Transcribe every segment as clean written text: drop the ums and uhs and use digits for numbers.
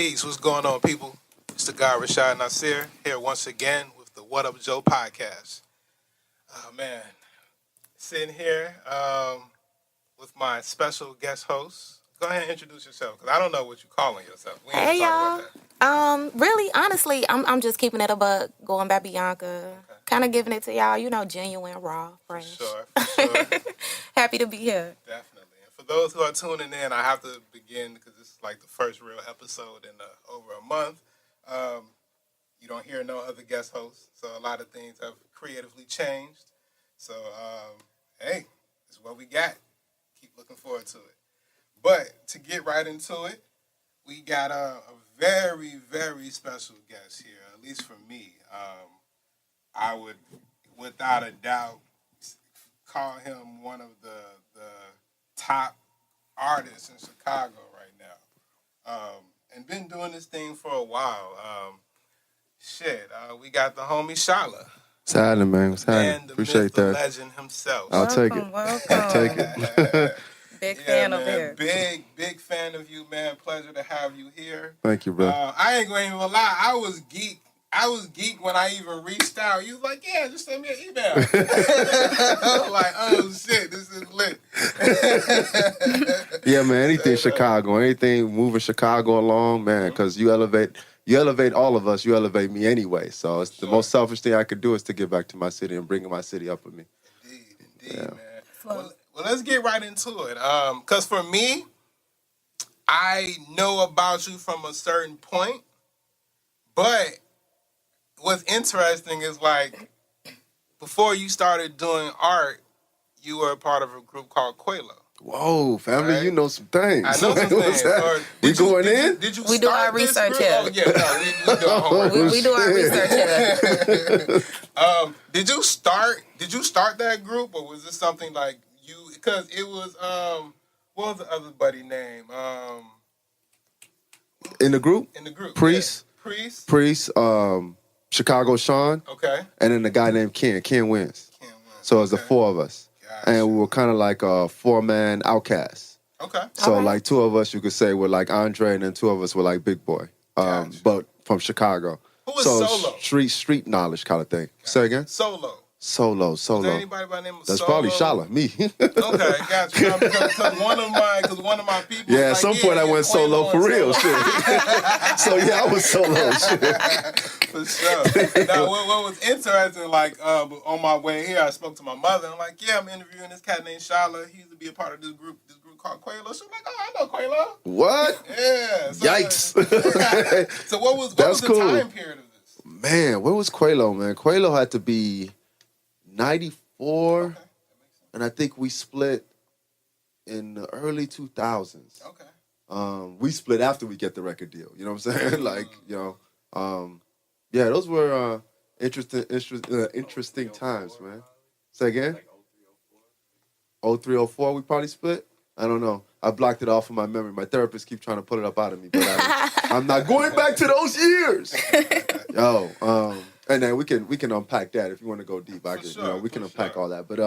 Peace. What's going on, people? It's the guy Rashad Nasir here once again with the What Up Joe podcast. Oh man, sitting here with my special guest host. Go ahead and introduce yourself, because I don't know what you're calling yourself. We ain't Hey talking y'all. about that. Really, honestly, I'm just keeping it a buck, going by Bianca, Okay. kind of giving it to y'all. Genuine, raw, fresh. For sure. Happy to be here. Definitely. And for those who are tuning in, I have to begin because this is like the first real episode in over a month. You don't hear no other guest hosts, so a lot of things have creatively changed. So, hey, this is what we got. Keep looking forward to it. But to get right into it, we got a very, very special guest here, at least for me. I would, without a doubt, call him one of the top artists in Chicago right now. And been doing this thing for a while. We got the homie Shala. What's happening, man? What's happening? And the Appreciate myth, the that. legend himself. I'll take it. Welcome. I'll take it. Big fan man, over here. Big fan of you, man. Pleasure to have you here. Thank you, bro. I ain't going to even lie. I was geek when I even reached out. You was like, yeah, just send me an email. I was like, oh shit, this is lit. Yeah, man. Anything Chicago, anything moving Chicago along, man. Because you elevate all of us. You elevate me anyway. So it's the most selfish thing I could do is to give back to my city and bring my city up with me. Indeed, man. Well, let's get right into it. Because for me, I know about you from a certain point, but what's interesting is like before you started doing art, you were a part of a group called Qualo. Whoa, family, Right. You know some things. I know some things. We going in? Did you We do start our this research group? here. Oh, yeah, no, we do our homework. We do our research here. Did you start that group, or was this something like you? Because it was what was the other buddy name? In the group? In the group, Priest. yeah. Priest, Chicago Sean, Okay. and then the guy named Ken. Ken wins. So it was the four of us. Gotcha. And we were kind of like a four-man outcast. Okay. So Alright. like two of us, you could say, were like Andre, and then two of us were like Big Boy, Gotcha. but from Chicago. Who was so Solo? street knowledge kind of thing. Say again. Solo. Solo. Was there anybody by the name of That's Solo? probably Shala, me. Okay, gotcha. Because one of my people. Yeah, at was some like, point I went solo Quavo for and real. Solo. Shit. So yeah, I was solo. Shit. For sure. Now, what was interesting, like on my way here, I spoke to my mother. I'm like, yeah, I'm interviewing this cat named Shala. He used to be a part of this group called Qualo. She's like, oh, I know Qualo. What? Yeah. So, Yikes. So what was That's the cool. time period of this? Man, where was Qualo, man? Qualo had to be 94, Okay. and I think we split in the early 2000s. Okay. We split after we get the record deal. You know what I'm saying? Like, yeah, those were interesting times, man. Say again? 0304 we probably split? I don't know. I blocked it off of my memory. My therapist keeps trying to pull it up out of me, but I'm not going back to those years. And then we can unpack that if you want to go deep. We can unpack all that. But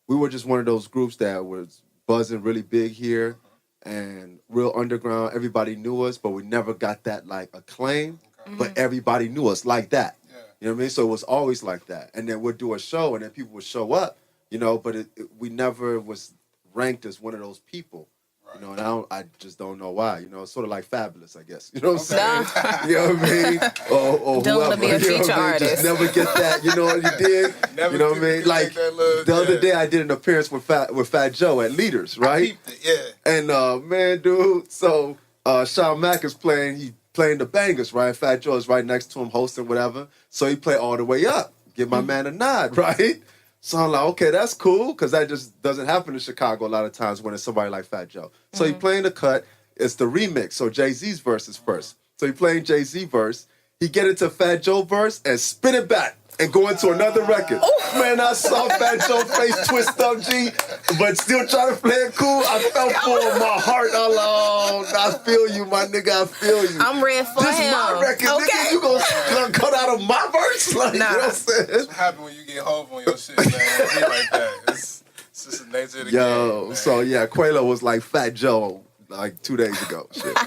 we were just one of those groups that was buzzing really big here and real underground. Everybody knew us, but we never got that like acclaim. Okay. But everybody knew us like that. Yeah. You know what I mean? So it was always like that. And then we'd do a show, and then people would show up, but we never was ranked as one of those people. Right. And I just don't know why. It's sort of like Fabulous, I guess. You know what I'm saying? Nah. You know what I mean? Or Don't wanna whoever. be a You know feature what I mean? artist. Just never get that. You know what you did? Never You know what I mean? get Like that little- the other yeah. day, I did an appearance with Fat Joe at Leaders, I right? peeped it, yeah. And man, dude, so Sean Mack is playing the bangers, right? Fat Joe is right next to him hosting whatever. So he played All the Way Up. Give my man a nod, right? So I'm like, okay, that's cool, because that just doesn't happen in Chicago a lot of times when it's somebody like Fat Joe. So he playing the cut. It's the remix. So Jay-Z's verse is first. So he playing Jay-Z verse. He get into Fat Joe verse and spin it back and go into another record. Man, I saw Fat Joe face twist up, G, but still trying to play it cool. I felt for my heart alone. I feel you, my nigga. I feel you. I'm red for This him. my record, nigga. You gonna cut out of my verse? Like, Nah. you know what I'm saying? That's what happens when you get hove on your shit, man. It be like that. It's just the nature of the game. Yo, Man. so yeah, Qualo was like Fat Joe like 2 days ago. Shit.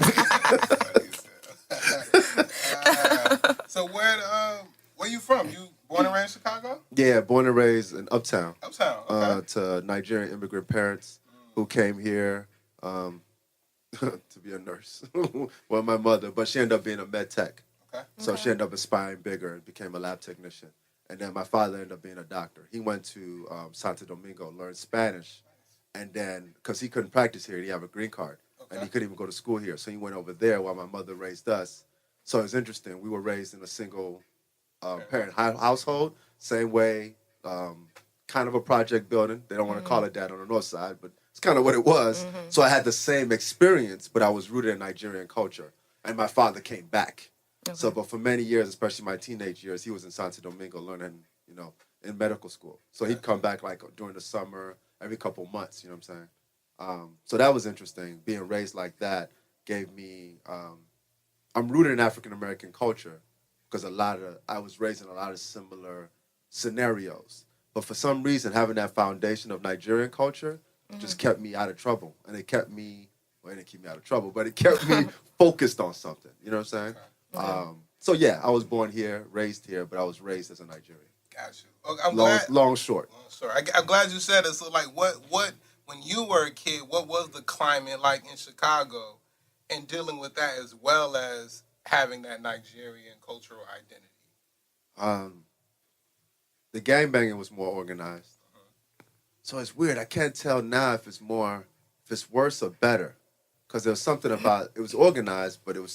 So where you from? You born and raised in Chicago? Yeah, born and raised in Uptown. Uptown. Okay. To Nigerian immigrant parents who came here to be a nurse. Well, my mother, but she ended up being a med tech. Okay. So she ended up aspiring bigger and became a lab technician. And then my father ended up being a doctor. He went to Santo Domingo, learned Spanish, and then, because he couldn't practice here, he had a green card, and he couldn't even go to school here. So he went over there while my mother raised us. So it's interesting. We were raised in a single parent household, same way, kind of a project building. They don't want to call it that on the north side, but it's kind of what it was. So I had the same experience, but I was rooted in Nigerian culture. And my father came back. Okay. So, but for many years, especially my teenage years, he was in Santo Domingo learning, in medical school. So he'd come back like during the summer, every couple months, you know what I'm saying? So that was interesting. Being raised like that gave me, I'm rooted in African-American culture because I was raised in a lot of similar scenarios. But for some reason, having that foundation of Nigerian culture just kept me out of trouble. And it kept me, well, it didn't keep me out of trouble, but it kept me focused on something. You know what I'm saying? Okay. So yeah, I was born here, raised here, but I was raised as a Nigerian. Got you. Okay, Long, short. I'm glad you said it. So like, what, when you were a kid, what was the climate like in Chicago and dealing with that as well as having that Nigerian cultural identity? The gangbanging was more organized. So it's weird. I can't tell now if it's worse or better. Because there was something about, it was organized, but it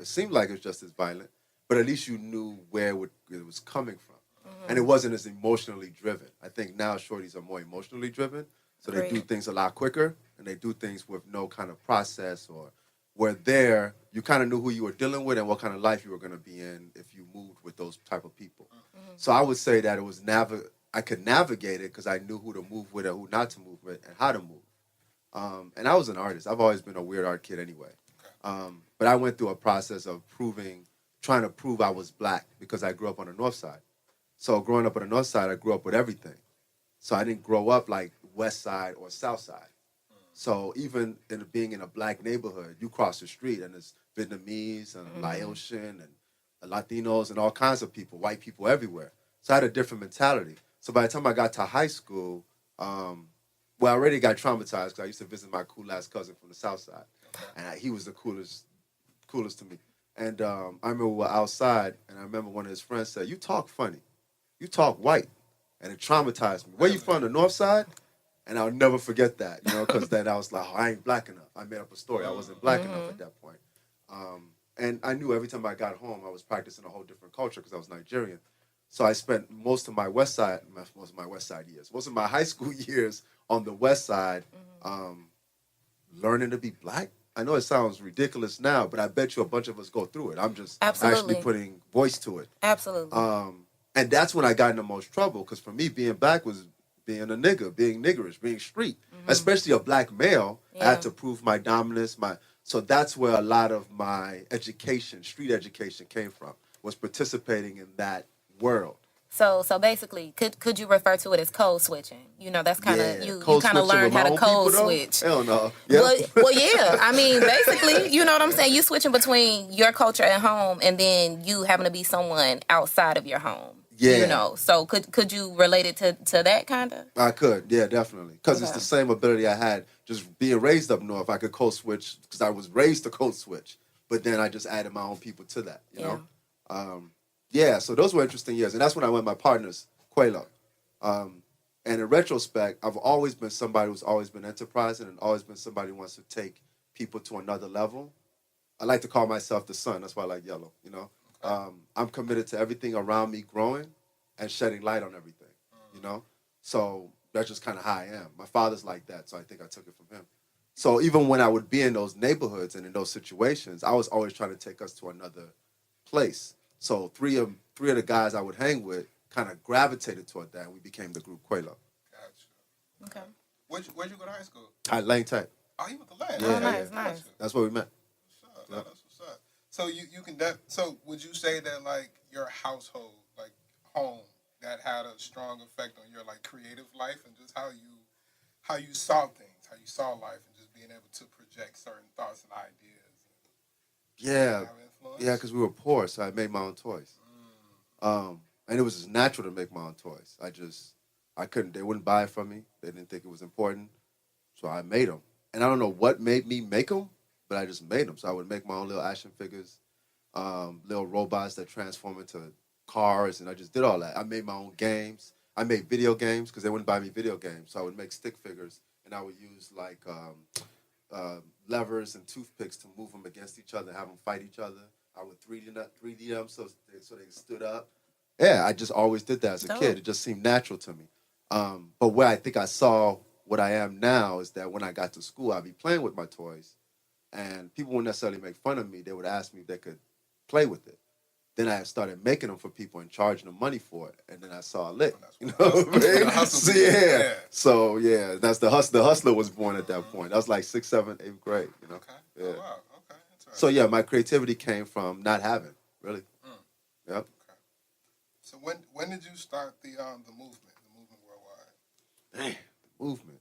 seemed like it was just as violent. But at least you knew where it was coming from. And it wasn't as emotionally driven. I think now shorties are more emotionally driven. So they do things a lot quicker. And they do things with no kind of process. Or where there, you kind of knew who you were dealing with and what kind of life you were going to be in if you moved with those type of people. So I would say that it was I could navigate it because I knew who to move with and who not to move with and how to move. And I was an artist. I've always been a weird art kid anyway. But I went through a process of trying to prove I was black because I grew up on the north side. So growing up on the north side, I grew up with everything. So I didn't grow up like west side or south side. So even being in a black neighborhood, you cross the street and there's Vietnamese and Laotian and Latinos and all kinds of people, white people everywhere. So I had a different mentality. So by the time I got to high school, I already got traumatized because I used to visit my cool-ass cousin from the south side. And he was the coolest to me. And I remember we were outside, and I remember one of his friends said, "You talk funny. You talk white." And it traumatized me. Where you from, the north side? And I'll never forget that, because then I was like, I ain't black enough. I made up a story. I wasn't black enough at that point. And I knew every time I got home, I was practicing a whole different culture because I was Nigerian. So I spent most of my high school years on the west side learning to be black. I know it sounds ridiculous now, but I bet you a bunch of us go through it. I'm just actually putting voice to it. Absolutely. And that's when I got in the most trouble, because for me, being black was being a nigga, being niggerish, being street. Especially a black male, I had to prove my dominance. So that's where a lot of my street education came from, was participating in that world. So basically, could you refer to it as code switching? That's kind of you kind of learned how to code switch. Hell no. Yeah. Well, yeah. I mean, basically, you know what I'm saying? You switching between your culture at home and then you having to be someone outside of your home. Yeah. So could you relate it to that kind of? I could, yeah, definitely. Because it's the same ability I had just being raised up north. I could code switch because I was raised to code switch. But then I just added my own people to that, you know? So those were interesting years. And that's when I met my partners, Qualo. And in retrospect, I've always been somebody who's always been enterprising and always been somebody who wants to take people to another level. I like to call myself the sun. That's why I like yellow, I'm committed to everything around me growing and shedding light on everything, So that's just kind of how I am. My father's like that, so I think I took it from him. So even when I would be in those neighborhoods and in those situations, I was always trying to take us to another place. So three of the guys I would hang with kind of gravitated toward that, and we became the group Qualo. Gotcha. Okay. Where'd you go to high school? At Lane Tech. Oh, you went to Lane. Yeah, nice. Gotcha. That's where we met. That's what's up. So you can so would you say that like your household, like home, that had a strong effect on your like creative life and just how you saw things, how you saw life, and just being able to project certain thoughts and ideas? Yeah, because we were poor, so I made my own toys. And it was just natural to make my own toys. I couldn't, they wouldn't buy it from me. They didn't think it was important. So I made them. And I don't know what made me make them, but I just made them. So I would make my own little action figures, little robots that transform into cars, and I just did all that. I made my own games. I made video games because they wouldn't buy me video games. So I would make stick figures, and I would use like levers and toothpicks to move them against each other and have them fight each other. I would 3D them so they stood up. Yeah, I just always did that as a kid. It just seemed natural to me. But where I think I saw what I am now is that when I got to school, I'd be playing with my toys, and people wouldn't necessarily make fun of me. They would ask me if they could play with it. Then I started making them for people and charging them money for it, and then I saw a lick. You know what I mean? So yeah, that's the hustler. The hustler was born at that point. That was like 6th, 7th, 8th grade. You know? Okay. Yeah. Oh, wow. Okay. So yeah, my creativity came from not having, really. Yep. Okay. So when did you start the movement worldwide? Damn, the movement.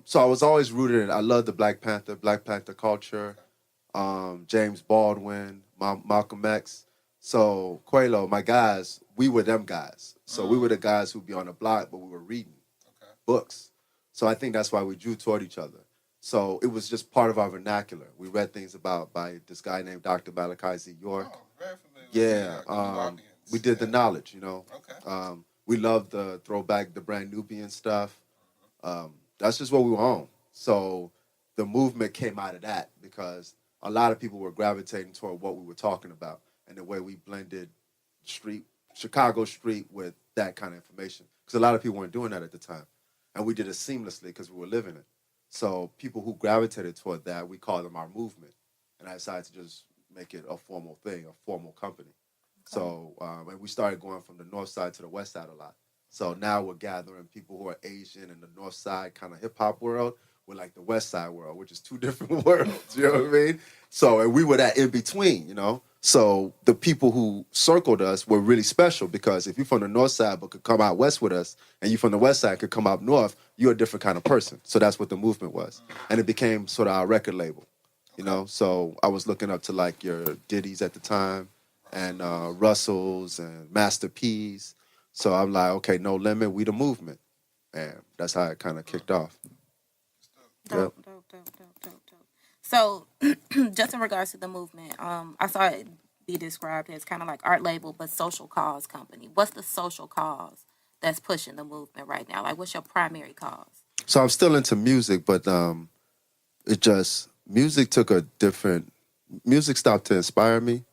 So I was always rooted in. I loved the Black Panther culture. James Baldwin, Malcolm X. So Qualo, my guys, we were them guys. So we were the guys who'd be on the block, but we were reading books. So I think that's why we drew toward each other. So it was just part of our vernacular. We read things by this guy named Dr. Malachi Z. York. Oh, very familiar. Yeah, we did the knowledge, you know. Okay. We loved the throwback, the brand Nubian stuff. That's just what we were on. So the movement came out of that because a lot of people were gravitating toward what we were talking about and the way we blended Chicago street with that kind of information. Because a lot of people weren't doing that at the time. And we did it seamlessly because we were living it. So people who gravitated toward that, we call them our movement. And I decided to just make it a formal thing, a formal company. So, and we started going from the north side to the west side a lot. So now we're gathering people who are Asian in the north side kind of hip hop world with like the west side world, which is two different worlds, you know what I mean? So, and we were that in between, you know? So the people who circled us were really special because if you're from the north side but could come out west with us and you from the west side could come out north, you're a different kind of person. So that's what the movement was. And it became sort of our record label, you know? So I was looking up to like your Diddy's at the time and Russell's and Master P's. So I'm like, okay, No Limit, we the movement. And that's how it kind of kicked off. Dope. So, just in regards to the movement, I saw it be described as kind of like art label, but social cause company. What's the social cause that's pushing the movement right now? Like, what's your primary cause? So I'm still into music, but music stopped to inspire me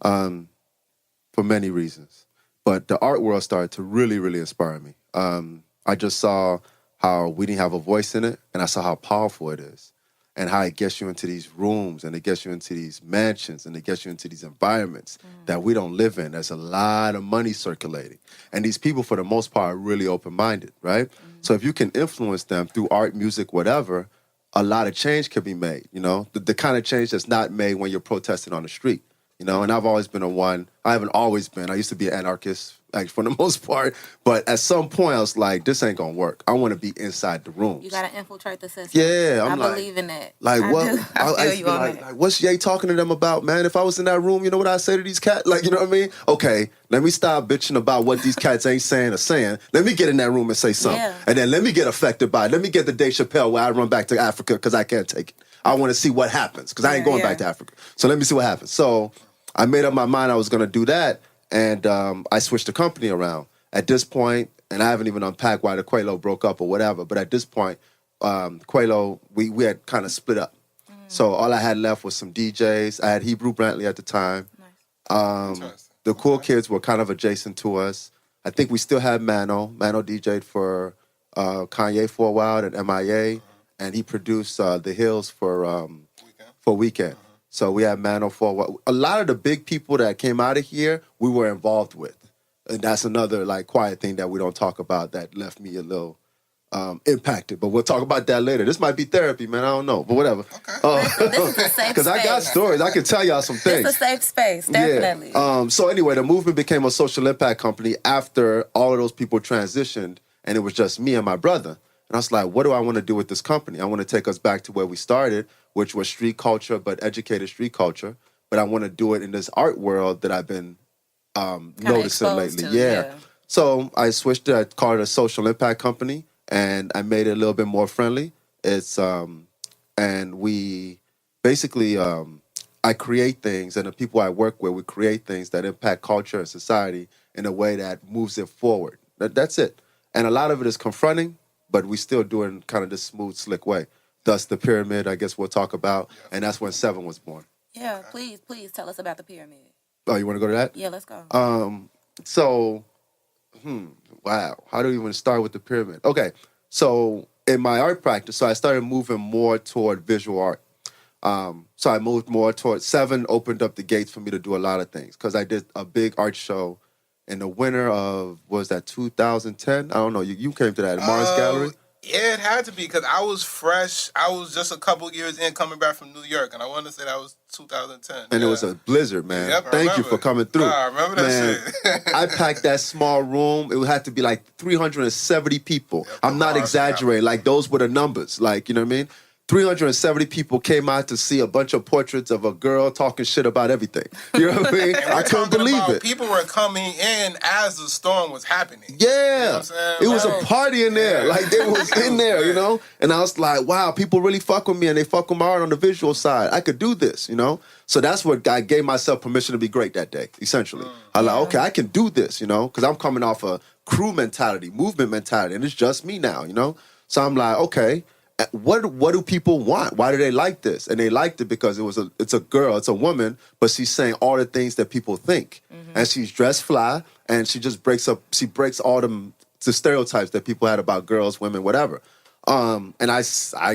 for many reasons. But the art world started to really, really inspire me. I just saw how we didn't have a voice in it, and I saw how powerful it is, and how it gets you into these rooms, and it gets you into these mansions, and it gets you into these environments that we don't live in. There's a lot of money circulating. And these people, for the most part, are really open-minded, right? So if you can influence them through art, music, whatever, a lot of change can be made, you know? The kind of change that's not made when you're protesting on the street. You know, and I've always been I haven't always been. I used to be an anarchist, like, for the most part. But at some point, I was like, this ain't going to work. I want to be inside the rooms. You got to infiltrate the system. Yeah. I believe in that. Like, what? I feel you on that. Like, what's Ye talking to them about, man? If I was in that room, you know what I'd say to these cats? Like, you know what I mean? Okay, let me stop bitching about what these cats ain't saying or saying. Let me get in that room and say something. Yeah. And then let me get affected by it. Let me get the Dave Chappelle where I run back to Africa because I can't take it. I want to see what happens because I ain't going back to Africa. So let me see what happens. So I made up my mind I was going to do that, and I switched the company around. At this point, and I haven't even unpacked why the Qualo broke up or whatever, but at this point, Qualo, we had kind of split up. So all I had left was some DJs. I had Hebrew Brantley at the time. Nice. The cool kids were kind of adjacent to us. I think we still had Mano. Mano DJ'd for Kanye for a while at MIA, and he produced The Hills for Weekend. So we had Mano for a while. A lot of the big people that came out of here, we were involved with. And that's another, like, quiet thing that we don't talk about that left me a little impacted. But we'll talk about that later. This might be therapy, man. I don't know. But whatever. Okay. This is a safe space. Because I got stories. I can tell y'all some things. It's a safe space, definitely. Yeah. So anyway, the movement became a social impact company after all of those people transitioned. And it was just me and my brother. And I was like, what do I want to do with this company? I want to take us back to where we started, which was street culture, but educated street culture. but I want to do it in this art world that I've been noticing exposed lately. to, Yeah. So I switched it. I called it a social impact company, and I made it a little bit more friendly. It's and we basically I create things, and the people I work with, we create things that impact culture and society in a way that moves it forward. That's it. And a lot of it is confronting, but we still do it in kind of this smooth, slick way. Thus, the pyramid, I guess we'll talk about, and that's when 7 was born. Yeah, please tell us about the pyramid. Oh, you want to go to that? Yeah, let's go. So, wow, how do we even start with the pyramid? Okay, so in my art practice, so I started moving more toward visual art. So I moved more toward 7, opened up the gates for me to do a lot of things because I did a big art show in the winter of, was that 2010? I don't know. You came to that at Mars Gallery? Yeah, it had to be because I was fresh. I was just a couple years in coming back from New York, and I want to say that was 2010. And it was a blizzard, man. Yep, I Thank you remember. for coming through. I remember that shit. I packed that small room. It had to be like 370 people. Yep, I'm not Mars exaggerating. Like, those were the numbers. Like, you know what I mean? 370 people came out to see a bunch of portraits of a girl talking shit about everything. You know what I mean? And we're I couldn't talking believe about it. People were coming in as the storm was happening. Yeah. You know what I'm saying? It was a Like, party in there. yeah. Like, they was in there, you know? And I was like, wow, people really fuck with me, and they fuck with my art on the visual side. I could do this, you know? So that's what I gave myself permission to be great that day, essentially. I was like, okay, I can do this, you know? Because I'm coming off a crew mentality, movement mentality, and it's just me now, you know? So I'm like, okay, what do people want? Why do they like this? And they liked it because it's a girl, it's a woman, but she's saying all the things that people think. And she's dressed fly, and she just breaks all the stereotypes that people had about girls, women, whatever. And I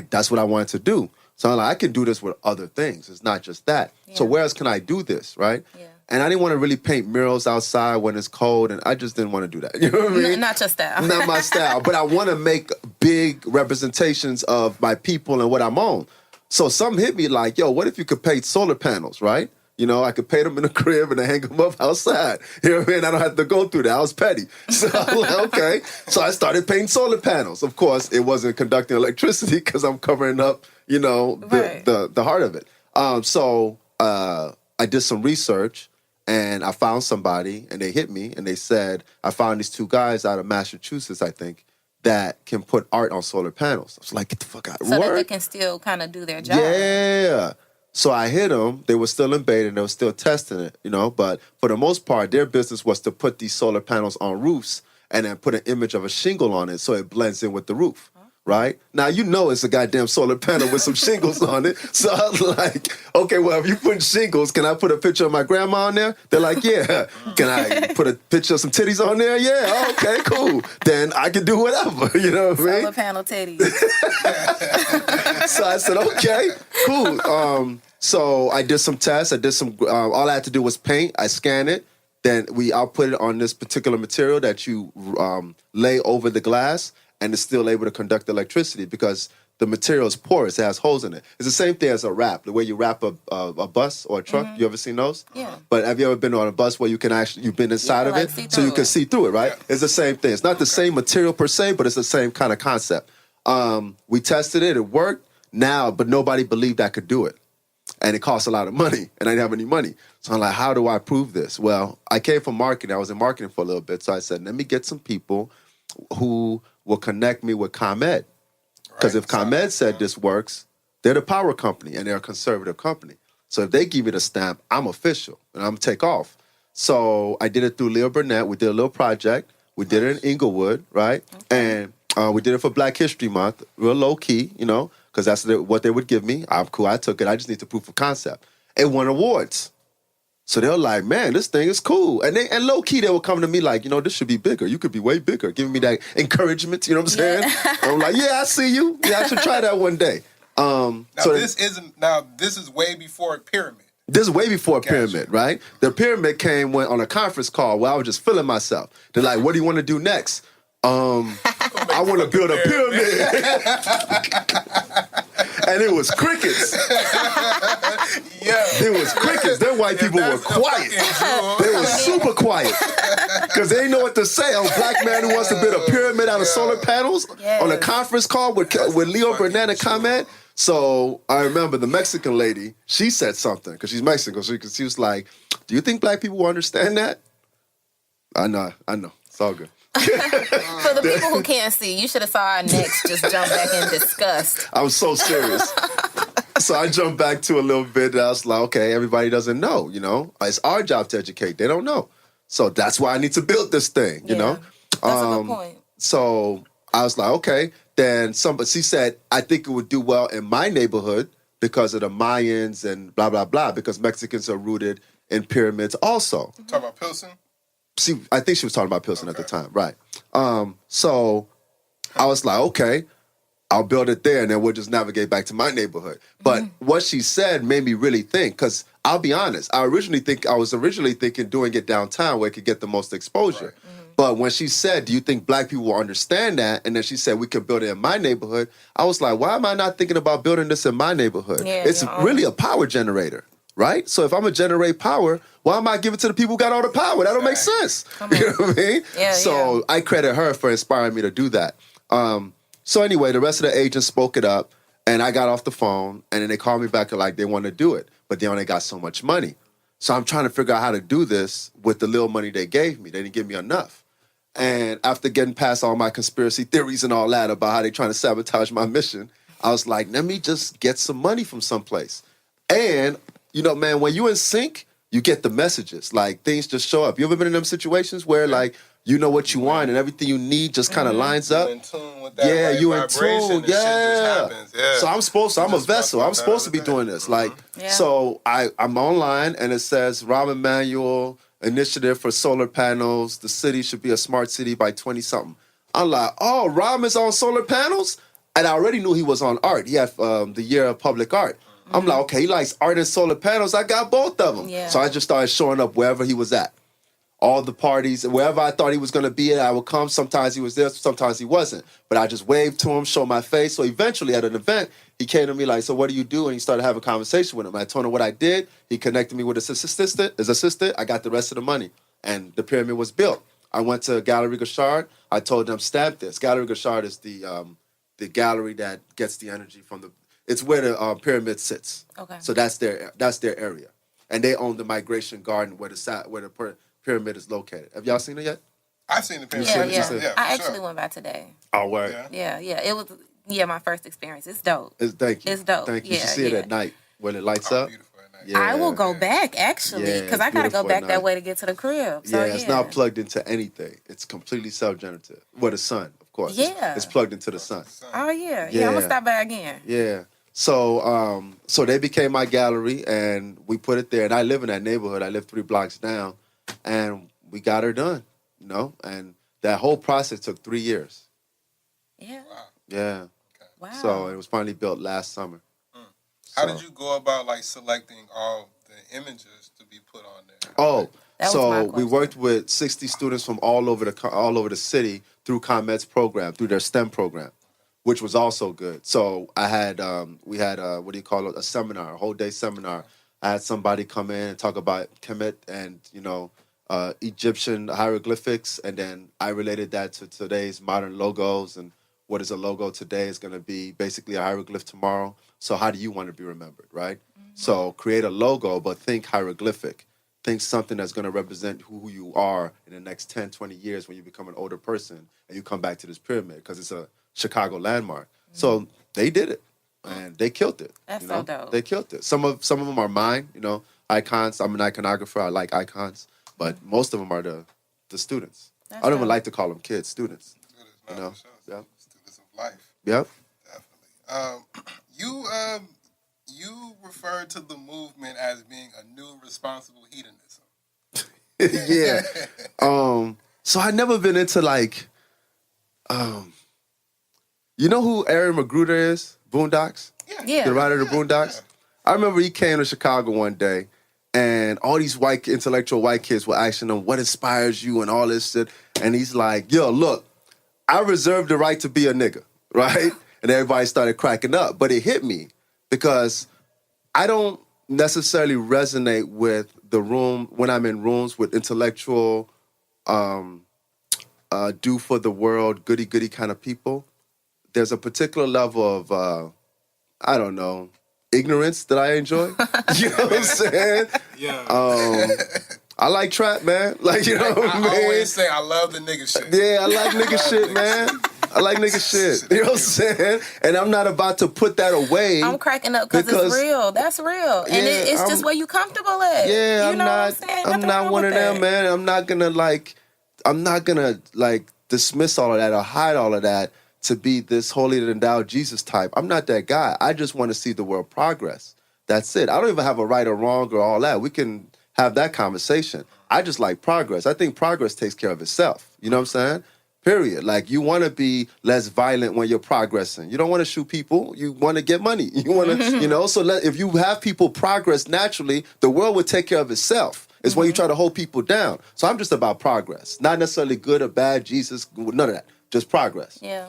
that's what I wanted to do. So I'm like, I can do this with other things. It's not just that. So where else can I do this, right? Yeah. And I didn't want to really paint murals outside when it's cold, and I just didn't want to do that. You know what I mean? Not your style. Not my style, but I want to make big representations of my people and what I'm on. So some hit me like, yo, what if you could paint solar panels, right? You know, I could paint them in the crib and then hang them up outside. You know what I mean? I don't have to go through that. I was petty. So I'm like, okay. So I started painting solar panels. Of course, it wasn't conducting electricity because I'm covering up, you know, the heart of it. So I did some research, and I found somebody, and they hit me, and they said, I found these 2 guys out of Massachusetts, I think, that can put art on solar panels. I was like, get the fuck out. So that they can still kind of do their job. Yeah. So I hit them. They were still in beta, and they were still testing it, you know. But for the most part, their business was to put these solar panels on roofs and then put an image of a shingle on it so it blends in with the roof. Right? Now, you know it's a goddamn solar panel with some shingles on it. So I was like, okay, well, if you put shingles, can I put a picture of my grandma on there? They're like, yeah. Can I put a picture of some titties on there? Yeah, okay, cool. Then I can do whatever, you know what I mean? Solar panel titties. So I said, okay, cool. So I did some tests. I did some, all I had to do was paint. I scanned it. Then I'll put it on this particular material that you lay over the glass, and it's still able to conduct electricity because the material is porous. It has holes in it. It's the same thing as a wrap, the way you wrap a bus or a truck. You ever seen those? Yeah. But have you ever been on a bus where you've been inside of like it? see So you through can it. see through it, right? It's the same thing. It's not the same material per se, but it's the same kind of concept. We tested it. It worked. Now, but nobody believed I could do it. And it cost a lot of money, and I didn't have any money. So I'm like, how do I prove this? Well, I came from marketing. I was in marketing for a little bit. So I said, let me get some people who will connect me with ComEd. Because if ComEd said this works, they're the power company, and they're a conservative company. So if they give me the stamp, I'm official, and I'm going to take off. So I did it through Leo Burnett. We did a little project. We did it in Inglewood, right? Okay. And we did it for Black History Month, real low-key, you know, because that's what they would give me. I'm cool. I took it. I just need to proof of concept. It won awards. So they're like, man, this thing is cool. And low-key, they would come to me like, you know, this should be bigger. You could be way bigger. Giving me that encouragement, you know what I'm saying? I'm like, yeah, I see you. Yeah, I should try that one day. This is way before Pyramid. This is way before Pyramid, right? The Pyramid came on a conference call where I was just feeling myself. They're like, what do you want to do next? I want to build a pyramid. And it was crickets. Yeah. It was crickets. Them white people were quiet. They were super quiet. Because they didn't know what to say. A black man who wants to build a pyramid out of solar panels on a conference call with Leo Burnett and ComEd. So I remember the Mexican lady, she said something, because she's Mexican, so she was like, do you think black people will understand that? I know. It's all good. For the people who can't see, you should have saw our necks just jump back in disgust. I was so serious. So I jumped back to a little bit, and I was like, okay, everybody doesn't know, It's our job to educate. They don't know. So that's why I need to build this thing, you know? That's a good point. So I was like, okay. Then she said, I think it would do well in my neighborhood because of the Mayans and blah, blah, blah, because Mexicans are rooted in pyramids also. Talk about Pilsen? I think she was talking about Pilsen at the time, right? So I was like, okay, I'll build it there, and then we'll just navigate back to my neighborhood. But what she said made me really think, because I'll be honest, I was originally thinking doing it downtown where it could get the most exposure. Right. But when she said, do you think black people will understand that? And then she said, we could build it in my neighborhood. I was like, why am I not thinking about building this in my neighborhood? Yeah, it's really a power generator, right? So if I'm going to generate power, why am I giving it to the people who got all the power? That don't make sense. You know what I mean? So I credit her for inspiring me to do that. So anyway, the rest of the agents spoke it up, and I got off the phone, and then they called me back and like they want to do it, but they only got so much money. So I'm trying to figure out how to do this with the little money they gave me. They didn't give me enough. And after getting past all my conspiracy theories and all that about how they're trying to sabotage my mission, I was like, let me just get some money from someplace. And, man, when you in sync, you get the messages. Like, things just show up. You ever been in them situations where, like, you know what you want and everything you need just kind of lines up? You in tune with that you in tune. Shit just happens. Yeah. So I'm a vessel. I'm supposed to be doing this. So I'm online, and it says Rahm Emanuel Initiative for Solar Panels. The city should be a smart city by 20-something. I'm like, oh, Rahm is on solar panels? And I already knew he was on art. He had the year of public art. I'm like, okay, he likes art and solar panels. I got both of them. Yeah. So I just started showing up wherever he was at. All the parties, wherever I thought he was going to be at, I would come. Sometimes he was there, sometimes he wasn't. But I just waved to him, show my face. So eventually at an event, he came to me like, so what do you do? And he started having a conversation with him. I told him what I did. He connected me with his assistant. I got the rest of the money. And the pyramid was built. I went to Gallery Gachard. I told them, stamp this. Gallery Gachard is the gallery that gets the energy from it's where the pyramid sits. Okay. So that's their area. And they own the migration garden where the pyramid is located. Have y'all seen it yet? I've seen the pyramid. Yeah. I actually went by today. Oh, word. Yeah. It was my first experience. It's dope. Thank you. It's dope. Thank you. You should see it at night when it lights up. Beautiful at night. Yeah. I will go back actually because I gotta go back that way to get to the crib. So, it's not plugged into anything. It's completely self-generative. Well, the sun, of course. Yeah. It's plugged into the sun. Oh yeah. I'm gonna stop by again. Yeah. So they became my gallery, and we put it there. And I live in that neighborhood. I live 3 blocks down, and we got her done, and that whole process took 3 years. Yeah. Wow. Yeah. Okay. Wow. So it was finally built last summer. How did you go about selecting all the images to be put on there? Oh, so we worked with 60 students from all over the city through ComEd's program, through their STEM program, which was also good. So we had a seminar, a whole day seminar. I had somebody come in and talk about Kemet and Egyptian hieroglyphics, and then I related that to today's modern logos, and what is a logo today is going to be basically a hieroglyph tomorrow. So how do you want to be remembered, right? Mm-hmm. So create a logo, but think hieroglyphic. Think something that's going to represent who you are in the next 10, 20 years when you become an older person and you come back to this pyramid because it's a Chicago landmark. Mm-hmm. So they did it, and they killed it. That's so dope. They killed it. Some of them are mine, icons. I'm an iconographer. I like icons. But most of them are the students. I don't even like to call them kids, students. Students, sure. Yeah. Students of life. Yep. Definitely. You referred to the movement as being a new responsible hedonism. Yeah. So I never been into you know who Aaron Magruder is? Boondocks? Yeah. The writer of the Boondocks? Yeah. I remember he came to Chicago one day, and all these intellectual white kids were asking him, what inspires you and all this shit. And he's like, yo, look, I reserve the right to be a nigga, right? And everybody started cracking up. But it hit me because I don't necessarily resonate with the room when I'm in rooms with intellectual, do for the world, goody-goody kind of people. There's a particular level of, I don't know, ignorance that I enjoy. You know what I'm saying? Yeah. I like trap, man. Like, you know what I mean? I always say I love the nigga shit. Yeah, I like nigga shit, man. I like nigga shit. You know what I'm saying? And I'm not about to put that away. I'm cracking up because it's real. That's real. And Yeah, it's just where you comfortable at. Yeah, you know what I'm saying? I'm Nothing not wrong one with of them, that. man. I'm not gonna dismiss all of that or hide all of that to be this holier than thou Jesus type. I'm not that guy. I just want to see the world progress. That's it. I don't even have a right or wrong or all that. We can have that conversation. I just like progress. I think progress takes care of itself. You know what I'm saying? Period. Like, you want to be less violent when you're progressing. You don't want to shoot people. You want to get money. You want to, you know, so if you have people progress naturally, the world will take care of itself. It's when you try to hold people down. So I'm just about progress. Not necessarily good or bad, Jesus, none of that. Just progress. Yeah.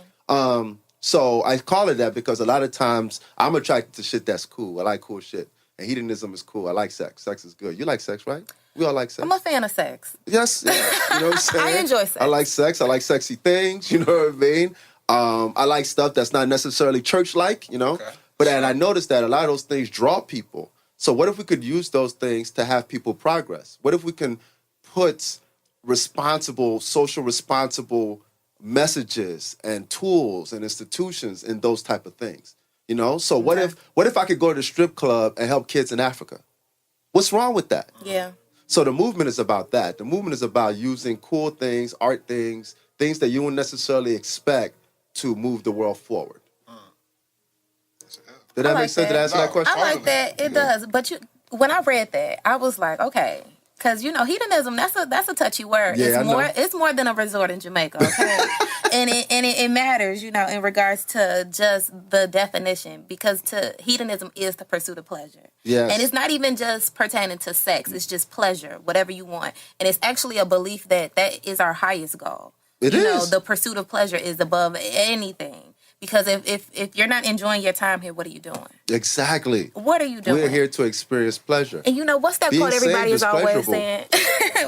So I call it that because a lot of times I'm attracted to shit that's cool. I like cool shit. And hedonism is cool. I like sex. Sex is good. You like sex, right? We all like sex. I'm a fan of sex. Yes. You know what I'm saying? I enjoy sex. I like sex. I like sexy things. You know what I mean? I like stuff that's not necessarily church-like, you know? Okay. And I noticed that a lot of those things draw people. So what if we could use those things to have people progress? What if we can put social responsible messages and tools and institutions in those type of things? You know? So what if I could go to the strip club and help kids in Africa? What's wrong with that? Yeah. So the movement is about that. The movement is about using cool things, art things, things that you wouldn't necessarily expect to move the world forward. Did that make sense? Did I answer that question? I like that. It does. But when I read that, I was like, okay. Because, you know, hedonism, that's a touchy word. Yeah, It's more than a resort in Jamaica, okay? and it matters, you know, in regards to just the definition. Because hedonism is the pursuit of pleasure. Yes. And it's not even just pertaining to sex. It's just pleasure, whatever you want. And it's actually a belief that is our highest goal. It is. You know, the pursuit of pleasure is above anything. Because if you're not enjoying your time here, what are you doing? Exactly. What are you doing? We're here to experience pleasure. And you know, what's that quote everybody is always saying?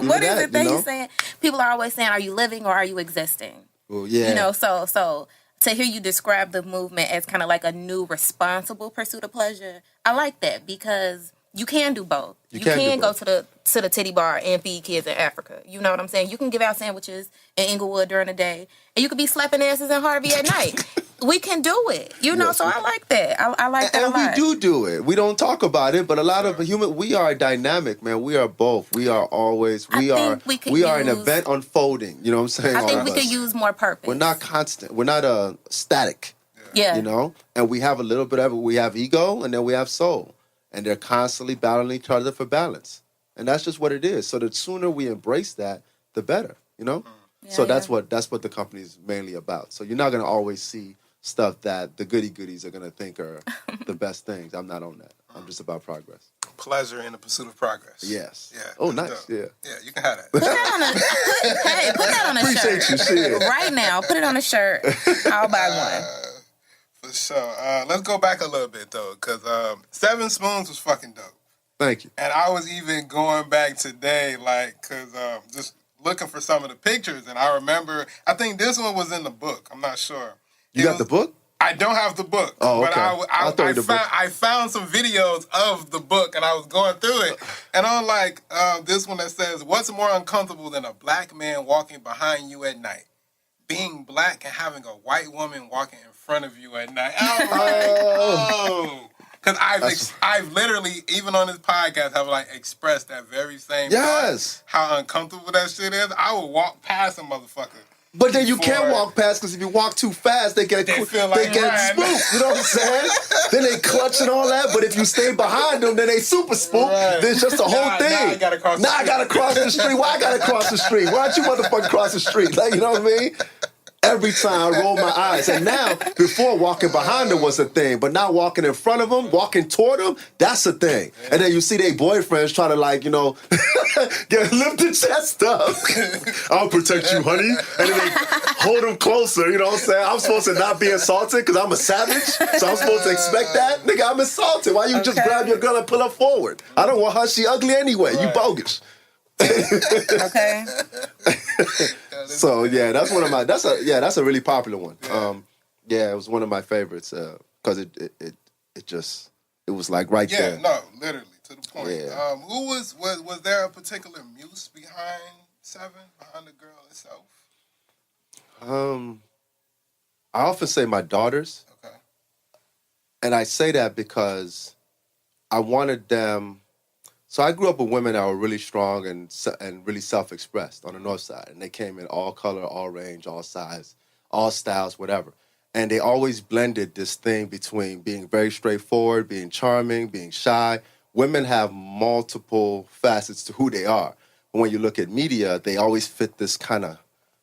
What is it that he's saying? People are always saying, are you living or are you existing? Well, yeah. You know, so to hear you describe the movement as kind of like a new responsible pursuit of pleasure, I like that because you can do both. You can go to the titty bar and feed kids in Africa. You know what I'm saying? You can give out sandwiches in Inglewood during the day, and you could be slapping asses in Harvey at night. We can do it, you know. Yes, so I like that. I like that a lot. And we do it. We don't talk about it, but a lot of we are dynamic, man. We are both. We are always. We are an event unfolding. You know what I'm saying? I think we could use more purpose. We're not constant. We're not static. Yeah. You know, and we have a little bit of it. We have ego, and then we have soul, and they're constantly battling each other for balance, and that's just what it is. So the sooner we embrace that, the better. You know. Yeah, so that's what the company is mainly about. So you're not gonna always see stuff that the goodies are going to think are the best things. I'm not on that. I'm just about progress. Pleasure in the pursuit of progress. Yes. Yeah. Oh, nice. Yeah. Yeah, you can have that. Put that on a Appreciate shirt. You, shit. Right now. Put it on a shirt. I'll buy one. For sure. Let's go back a little bit, though, because Seven Spoons was fucking dope. Thank you. And I was even going back today, because just looking for some of the pictures, and I remember, I think this one was in the book. I'm not sure. You got the book? I don't have the book. Oh, okay. But I found some videos of the book, and I was going through it. And I'm like, this one that says, what's more uncomfortable than a black man walking behind you at night? Being black and having a white woman walking in front of you at night. I'm like, because I've literally, even on this podcast, have expressed that very same thought, how uncomfortable that shit is. I would walk past a motherfucker. But then you can't walk past because if you walk too fast, they get spooked. You know what I'm saying? Then they clutch and all that. But if you stay behind them, then they super spooked. Right. There's just the whole thing. Now I gotta cross the street. Why I gotta cross the street? Why don't you motherfucking cross the street? You know what I mean? Every time I roll my eyes. And now, before walking behind them was a thing, but now walking in front of them, walking toward them, that's a thing. Yeah. And then you see their boyfriends try to lift the chest up. I'll protect you, honey. And then they hold them closer, you know what I'm saying? I'm supposed to not be assaulted because I'm a savage, so I'm supposed to expect that? Nigga, I'm assaulted. Why you just grab your girl and pull her forward? I don't want her. She ugly anyway. Right. You bogus. Okay. So yeah, that's one of my. That's a really popular one. Yeah, it was one of my favorites because it was like right there. Yeah, no, literally to the point. Yeah. Who was there a particular muse behind the girl itself? I often say my daughters. Okay. And I say that because I wanted them. So I grew up with women that were really strong and really self-expressed on the north side. And they came in all color, all range, all size, all styles, whatever. And they always blended this thing between being very straightforward, being charming, being shy. Women have multiple facets to who they are. But when you look at media, they always fit this kind of,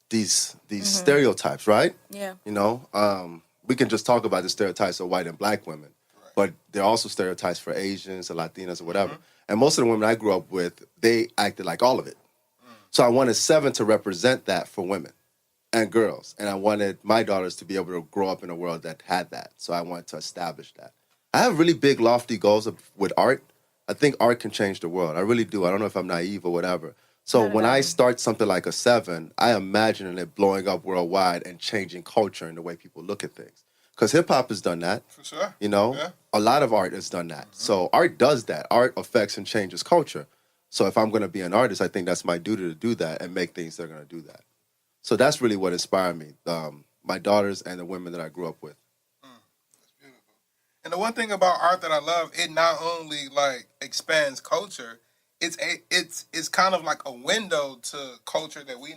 these stereotypes, right? Yeah. You know, we can just talk about the stereotypes of white and black women, but there are also stereotypes for Asians or Latinas or whatever. And most of the women I grew up with, they acted like all of it. So I wanted Seven to represent that for women and girls. And I wanted my daughters to be able to grow up in a world that had that. So I wanted to establish that. I have really big, lofty goals with art. I think art can change the world. I really do. I don't know if I'm naive or whatever. So when I start something like a Seven, I imagine it blowing up worldwide and changing culture and the way people look at things. Because hip-hop has done that. For sure. You know, a lot of art has done that. So art does that. Art affects and changes culture. So if I'm going to be an artist, I think that's my duty to do that and make things that are going to do that. So that's really what inspired me, my daughters and the women that I grew up with. That's beautiful. And the one thing about art that I love, it not only like expands culture, it's kind of like a window to culture that we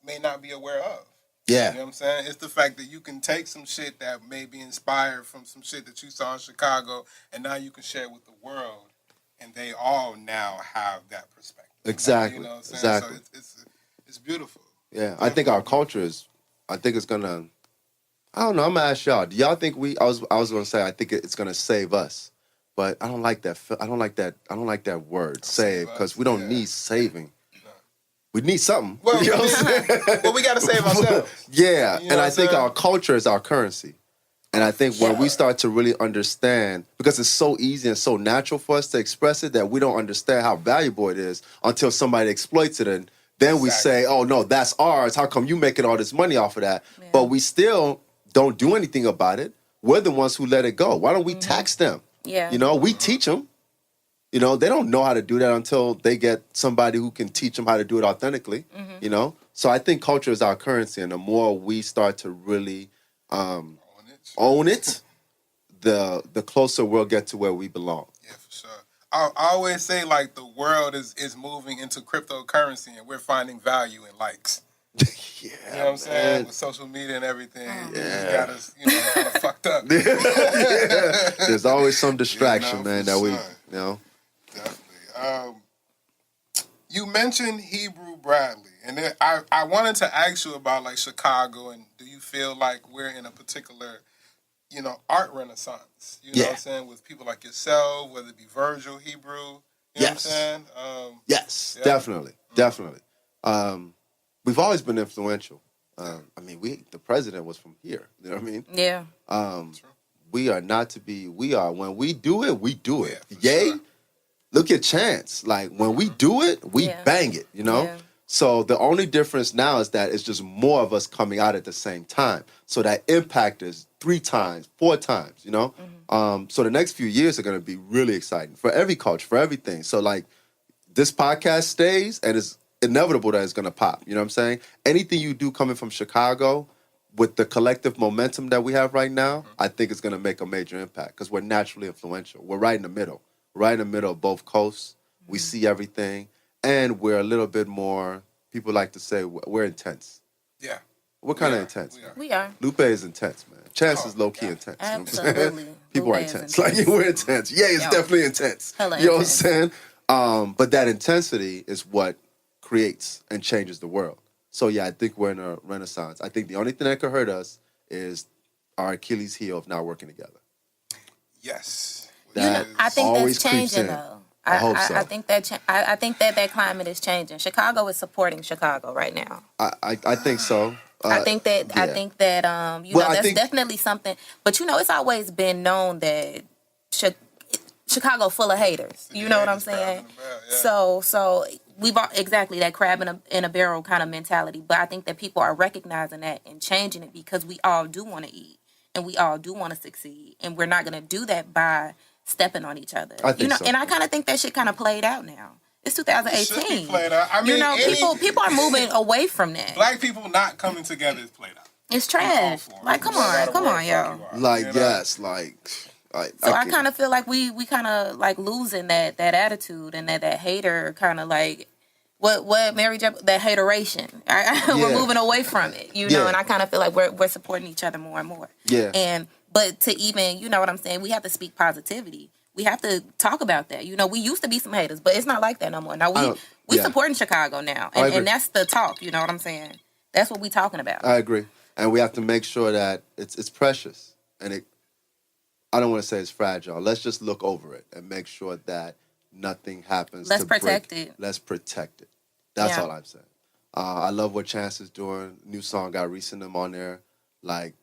may not be aware of. Yeah. You know what I'm saying? It's the fact that you can take some shit that may be inspired from some shit that you saw in Chicago, and now you can share it with the world, and they all now have that perspective. Exactly. You know what I'm saying? Exactly. So it's beautiful. Yeah, I think our culture it's gonna, I don't know, I'm gonna ask y'all, do y'all think I was gonna say, I think it's gonna save us, but I don't like that word, save, because we don't need saving. We need something. Well, you know what I'm saying? Well, we got to save ourselves. Yeah, You know and I what think I'm saying? our culture is our currency. And I think when we start to really understand, because it's so easy and so natural for us to express it, that we don't understand how valuable it is until somebody exploits it. And then we say, oh, no, that's ours. How come you making all this money off of that? Yeah. But we still don't do anything about it. We're the ones who let it go. Why don't we tax them? Yeah. You know, we teach them. You know, they don't know how to do that until they get somebody who can teach them how to do it authentically, you know? So I think culture is our currency, and the more we start to really own it, the closer we'll get to where we belong. Yeah, for sure. I always say, like, the world is moving into cryptocurrency, and we're finding value in likes. Yeah, you know what I'm saying? With social media and everything, it got us, kind of fucked up. Yeah. There's always some distraction, man, that we, Definitely. You mentioned Hebrew Bradley, and then I wanted to ask you about, like, Chicago, and do you feel like we're in a particular, art renaissance? You know what I'm saying? With people like yourself, whether it be Virgil, Hebrew, you know what I'm saying? Yes, definitely. We've always been influential. I mean, the president was from here. You know what I mean? Yeah. We are not to be, when we do it, we do it. Yeah, sure. Look at Chance. Like, when we do it, we bang it, Yeah. So the only difference now is that it's just more of us coming out at the same time. So that impact is 3 times, 4 times, So the next few years are going to be really exciting for every culture, for everything. So, like, this podcast stays, and it's inevitable that it's going to pop. You know what I'm saying? Anything you do coming from Chicago, with the collective momentum that we have right now, I think it's going to make a major impact because we're naturally influential. We're right in the middle. Right in the middle of both coasts. We see everything. And we're a little bit more, people like to say, we're intense. Yeah. We're kind of intense. We are. Lupe is intense, man. Chance is low-key intense. Absolutely. People are intense. Like, we're intense. Yeah, it's definitely intense. Hella you know what I'm saying? But that intensity is what creates and changes the world. So, yeah, I think we're in a renaissance. I think the only thing that could hurt us is our Achilles heel of not working together. Yes. I think that's changing, though. I hope so. I think that climate is changing. Chicago is supporting Chicago right now. I think so. I think that that's definitely something. But it's always been known that Chicago full of haters. You know what I'm saying? So we've exactly that crab in a barrel kind of mentality. But I think that people are recognizing that and changing it because we all do want to eat. and we all do want to succeed, and we're not going to do that by stepping on each other. I think so. And I kind of think that shit kind of played out now. It's 2018. It should be played out. I mean, people are moving away from that. Black people not coming together is played out. It's trash. Like, come on, yo. Like, yes, like. So I kind of feel like we kind of like losing that attitude and that hater kind of like what Mary J, that hateration. We're moving away from it, you know. And I kind of feel like we're supporting each other more and more. Yeah. But to even, you know what I'm saying, we have to speak positivity. We have to talk about that. You know, we used to be some haters, but it's not like that no more. Now we supporting Chicago now, and that's the talk. You know what I'm saying? That's what we talking about. I agree, and we have to make sure that it's precious, and I don't want to say it's fragile. Let's just look over it and make sure that nothing happens. Let's protect it. Let's protect it. That's all I'm saying. I love what Chance is doing. New song got Recent on there. Like,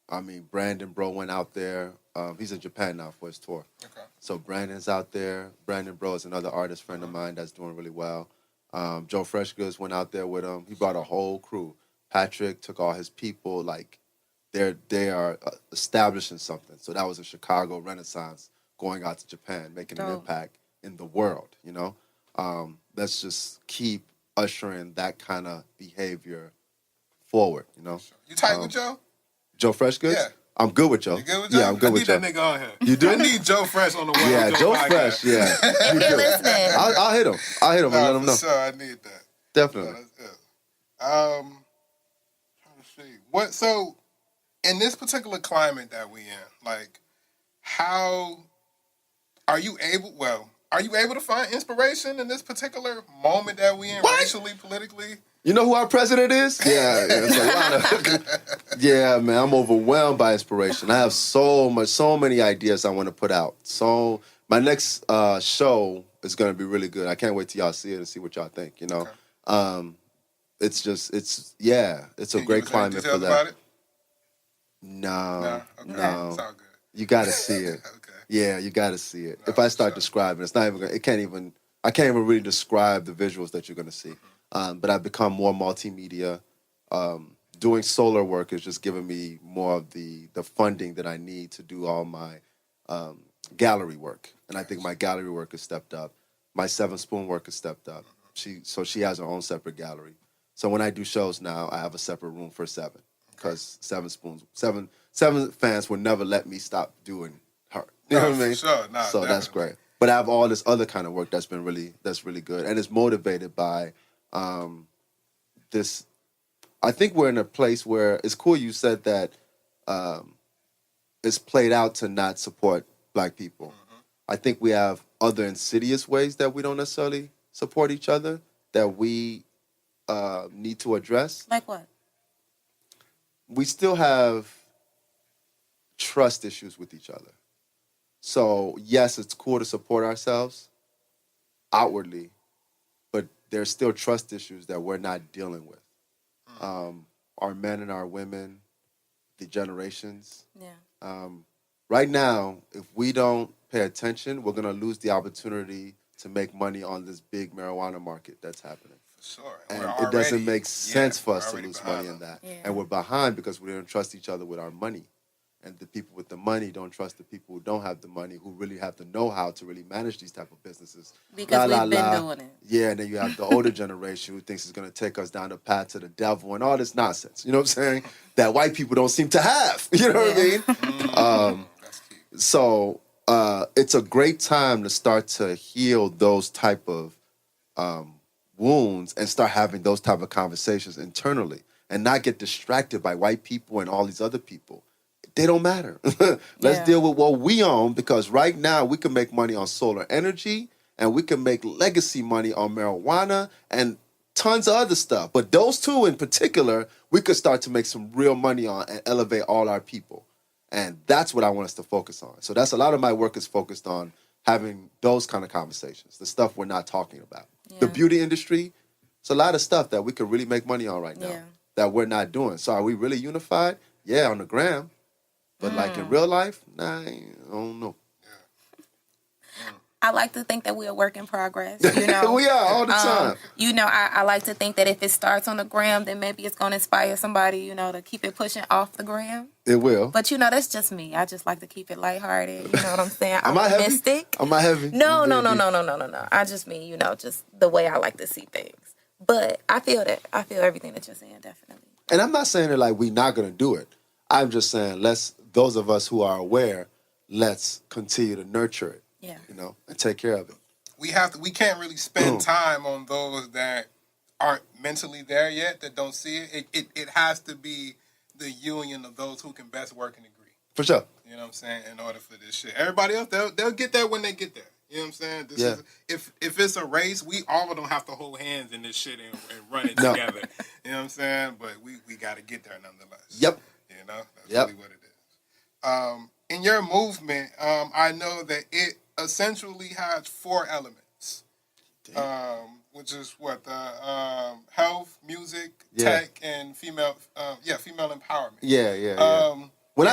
I mean, Brandon Bro went out there. He's in Japan now for his tour. Okay. So Brandon's out there. Brandon Bro is another artist friend of mine that's doing really well. Joe Freshgoods went out there with him. He brought a whole crew. Patrick took all his people. Like, they are establishing something. So that was a Chicago Renaissance going out to Japan, making an impact in the world, you know? Let's just keep ushering that kind of behavior forward, you know? You tight with Joe? Joe Freshgoods? Yeah. I'm good with Joe. You good with Joe? Yeah, I'm good with Joe. I need that nigga on here. You do? I need Joe Fresh on the one. Yeah, Joe Fresh, yeah. If you're listening. I'll hit him. And let him know. Sure, I need that. Definitely. Trying to see. So, in this particular climate that we in, like, how are you able to find inspiration in this particular moment that we in, racially, politically? You know who our president is? Yeah, it's a lot of. Yeah, man, I'm overwhelmed by inspiration. I have so many ideas I want to put out. So my next show is going to be really good. I can't wait till y'all see it and see what y'all think. You know, it's a great climate for that. About it? No. It's all good. You got to see it. Okay. Yeah, you got to see it. If I start describing, it's not even. I can't even really describe the visuals that you're going to see. But I've become more multimedia. Doing solar work is just giving me more of the funding that I need to do all my gallery work. And I think my gallery work has stepped up. My Seven Spoon work has stepped up. She has her own separate gallery. So when I do shows now, I have a separate room for Seven. Because Seven fans will never let me stop doing her. You know what I mean? Sure. No, so definitely. That's great. But I have all this other kind of work that's really good. And it's motivated by this. I think we're in a place where it's cool you said that it's played out to not support Black people. Mm-hmm. I think we have other insidious ways that we don't necessarily support each other that we need to address. Like what? We still have trust issues with each other. So, yes, it's cool to support ourselves outwardly, but there's still trust issues that we're not dealing with. Our men and our women, the generations. Yeah. Right now, if we don't pay attention, we're going to lose the opportunity to make money on this big marijuana market that's happening. For sure. And it doesn't make sense for us to lose money in that. Yeah. And we're behind because we don't trust each other with our money. And the people with the money don't trust the people who don't have the money, who really have the know-how to really manage these type of businesses. Because we've been doing it. Yeah, and then you have the older generation who thinks it's going to take us down the path to the devil and all this nonsense. You know what I'm saying? That white people don't seem to have. You know what I mean? That's key. So it's a great time to start to heal those type of wounds and start having those type of conversations internally and not get distracted by white people and all these other people. They don't matter. Let's deal with what we own, because right now we can make money on solar energy and we can make legacy money on marijuana and tons of other stuff. But those two in particular, we could start to make some real money on and elevate all our people. And that's what I want us to focus on. So that's a lot of my work is focused on having those kind of conversations, the stuff we're not talking about. Yeah. The beauty industry, it's a lot of stuff that we could really make money on right now that we're not doing. So are we really unified? Yeah, on the gram. But like in real life, nah, I don't know. I like to think that we're a work in progress. You know, we are all the time. You know, I like to think that if it starts on the gram, then maybe it's going to inspire somebody, you know, to keep it pushing off the gram. It will. But, you know, that's just me. I just like to keep it lighthearted. You know what I'm saying? Am I heavy? Optimistic. Am I heavy? No. I just mean, you know, just the way I like to see things. But I feel that. I feel everything that you're saying, definitely. And I'm not saying that like we're not going to do it. I'm just saying those of us who are aware, let's continue to nurture it. Yeah. You know, and take care of it. We can't really spend time on those that aren't mentally there yet, that don't see it. It has to be the union of those who can best work and agree. For sure. You know what I'm saying? In order for this shit. Everybody else, they'll get there when they get there. You know what I'm saying? This is, if it's a race, we all don't have to hold hands in this shit and run it together. You know what I'm saying? But we got to get there nonetheless. Yep. You know? That's really what it is. In your movement, I know that it essentially has 4 elements, which is what health, music, tech, and female empowerment. Yeah. When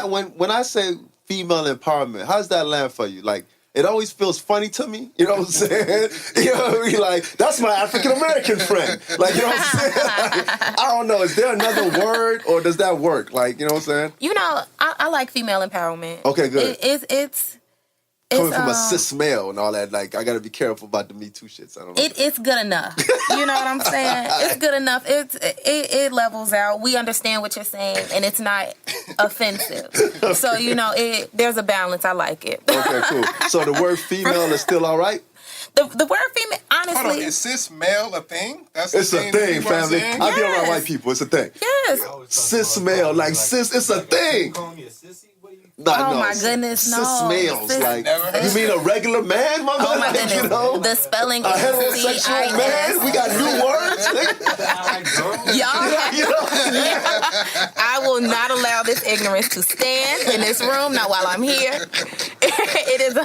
I say female empowerment, how does that land for you? Like, it always feels funny to me. You know what I'm saying? You know what I mean? Like, that's my African American friend. Like, you know what I'm saying? Like, I don't know. Is there another word, or does that work? Like, you know what I'm saying? You know, I like female empowerment. Okay, good. It's coming from a cis male and all that. Like, I got to be careful about the Me Too shits. I don't know. It's good enough. You know what I'm saying? It's good enough. It levels out. We understand what you're saying, and it's not offensive. So, you know, there's a balance. I like it. Okay, cool. So the word female is still all right? The word female, honestly. Hold on, is cis male a thing? It's a thing, family. I be around white people. It's a thing. Yes. Cis male, like cis, it's a thing. My goodness, no. Cis males, like, you mean a regular man, my Oh my goodness. You know? The spelling a is heterosexual man? We got new words? I will not allow this ignorance to stand in this room, not while I'm here. It is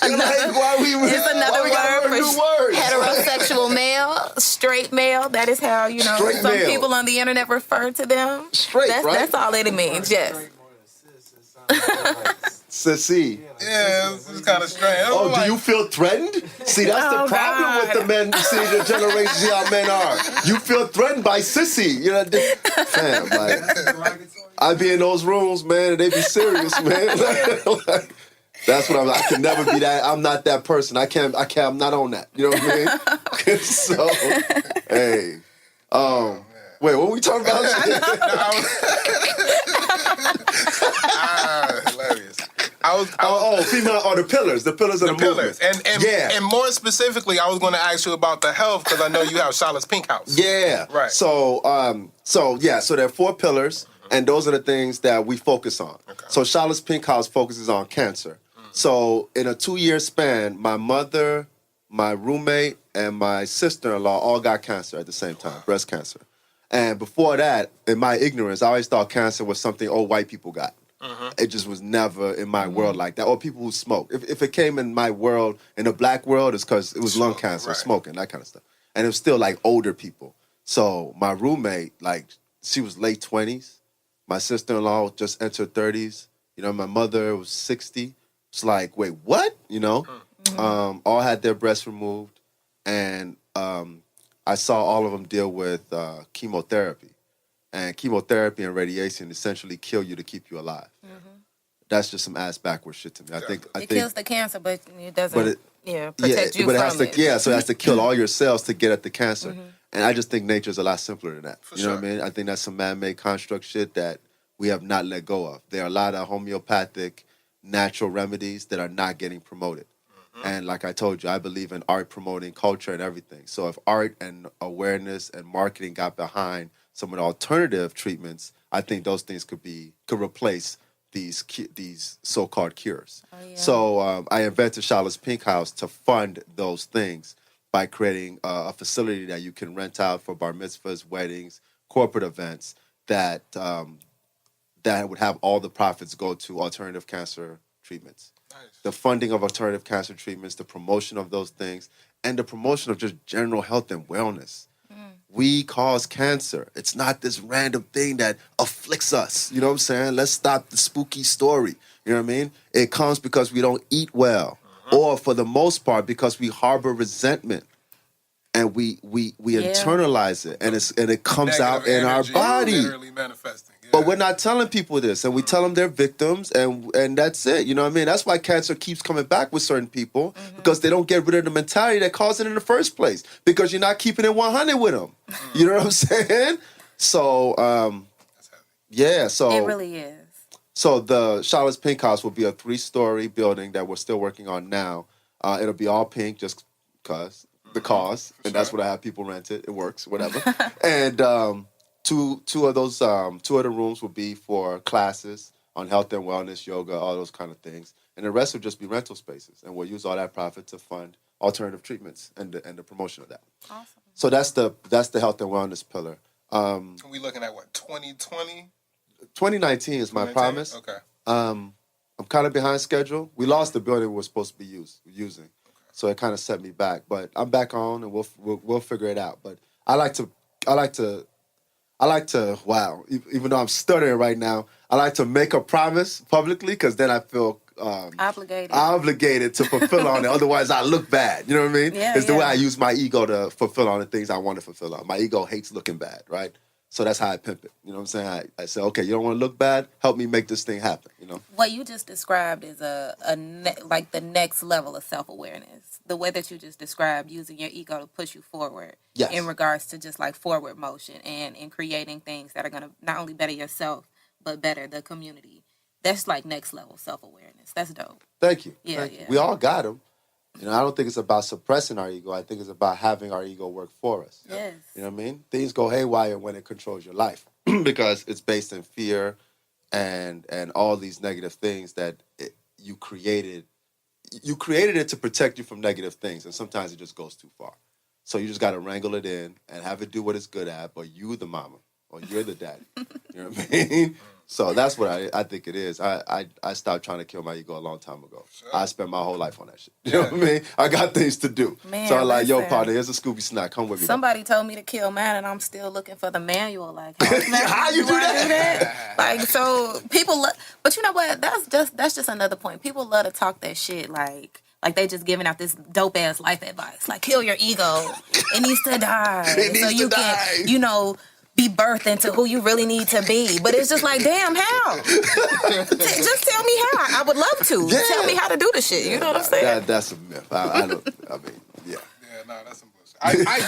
another word for heterosexual male, straight male. That is how, you know, Straight some male. people on the internet refer to them. Straight, right? That's all it means, yes. Sissy. Yeah, it's kind of strange. Oh, do you feel threatened? See, that's the problem with the men. See, the generation, see how men are. You feel threatened by sissy. You know, fam, like, I be in those rooms, man, and they be serious, man. Like, that's what I can never be that. I'm not that person. I'm not on that. You know what I mean? So, hey. Wait, what were we talking about? Hilarious. Female or the pillars. The pillars of the pillars. movement. And more specifically, I was going to ask you about the health because I know you have Shala's Pink House. Yeah. Right. So there are 4 pillars, and those are the things that we focus on. Okay. So Shala's Pink House focuses on cancer. So in a 2-year span, my mother, my roommate, and my sister-in-law all got cancer at the same time, breast cancer. And before that, in my ignorance, I always thought cancer was something old white people got. It just was never in my world like that. Or people who smoke. If it came in my world, in the black world, it's because it was lung cancer, smoking, that kind of stuff. And it was still like older people. So my roommate, like, she was late 20s. My sister-in-law just entered 30s. You know, my mother was 60. It's like, wait, what? You know? All had their breasts removed. And I saw all of them deal with chemotherapy. And chemotherapy and radiation essentially kill you to keep you alive. That's just some ass backwards shit to me. I think it kills the cancer, but it doesn't protect you but from it. Yeah, so it has to kill all your cells to get at the cancer. And I just think nature's a lot simpler than that. You know what I mean? I think that's some man-made construct shit that we have not let go of. There are a lot of homeopathic, natural remedies that are not getting promoted. And like I told you, I believe in art promoting culture and everything. So if art and awareness and marketing got behind some of the alternative treatments, I think those things could replace these so-called cures. So I invented Shala's Pink House to fund those things by creating a facility that you can rent out for bar mitzvahs, weddings, corporate events that would have all the profits go to alternative cancer treatments. The funding of alternative cancer treatments, the promotion of those things, and the promotion of just general health and wellness. We cause cancer. It's not this random thing that afflicts us. You know what I'm saying? Let's stop the spooky story. You know what I mean? It comes because we don't eat well. or for the most part, because we harbor resentment and we internalize it, and it comes out in our body. Literally manifesting. Yeah. But we're not telling people this, and we tell them they're victims, and that's it. You know what I mean? That's why cancer keeps coming back with certain people, because they don't get rid of the mentality that caused it in the first place, because you're not keeping it 100 with them. You know what I'm saying? So, yeah. So it really is. So the Shala's Pink House will be a 3-story building that we're still working on now. It'll be all pink, just because the cause, and that's what I have people rent it. It works, whatever. And two of the rooms will be for classes on health and wellness, yoga, all those kind of things, and the rest will just be rental spaces, and we'll use all that profit to fund alternative treatments and the promotion of that. Awesome. So that's the health and wellness pillar. We looking at what, 2020? 2019 is my promise. Okay. I'm kind of behind schedule. We lost the building we were supposed to be using, so it kind of set me back. But I'm back on, and we'll figure it out. But I like to. Wow, even though I'm stuttering right now, I like to make a promise publicly, because then I feel obligated to fulfill on it. Otherwise, I look bad. You know what I mean? Yeah, it's the way I use my ego to fulfill on the things I want to fulfill on. My ego hates looking bad, right? So that's how I pimp it. You know what I'm saying? I say, okay, you don't want to look bad? Help me make this thing happen, you know? What you just described is like the next level of self-awareness. The way that you just described, using your ego to push you forward in regards to just like forward motion and in creating things that are going to not only better yourself, but better the community. That's like next level self-awareness. That's dope. Thank you. Yeah, Thank you. yeah. We all got them. You know, I don't think it's about suppressing our ego. I think it's about having our ego work for us. Yes. You know what I mean? Things go haywire when it controls your life because it's based in fear and all these negative things that you created. You created it to protect you from negative things, and sometimes it just goes too far. So you just got to wrangle it in and have it do what it's good at, but you the mama or you're the daddy. You know what I mean? So that's what I think it is. I stopped trying to kill my ego a long time ago. Sure. I spent my whole life on that shit. You know what I mean? I got things to do. Man, so I'm like, yo, partner, here's a Scooby snack. Come with me. Somebody told me to kill mine, and I'm still looking for the manual. Like, how you do that? Like, so people, but you know what? That's just another point. People love to talk that shit, like they just giving out this dope ass life advice, like kill your ego. It needs to die, so you can, you know, be birthed into who you really need to be. But it's just like, damn, how? Just tell me how. I would love to. Yeah. Tell me how to do the shit. You know what I'm saying? That's a myth. I mean, yeah. Yeah, no, that's some bullshit. I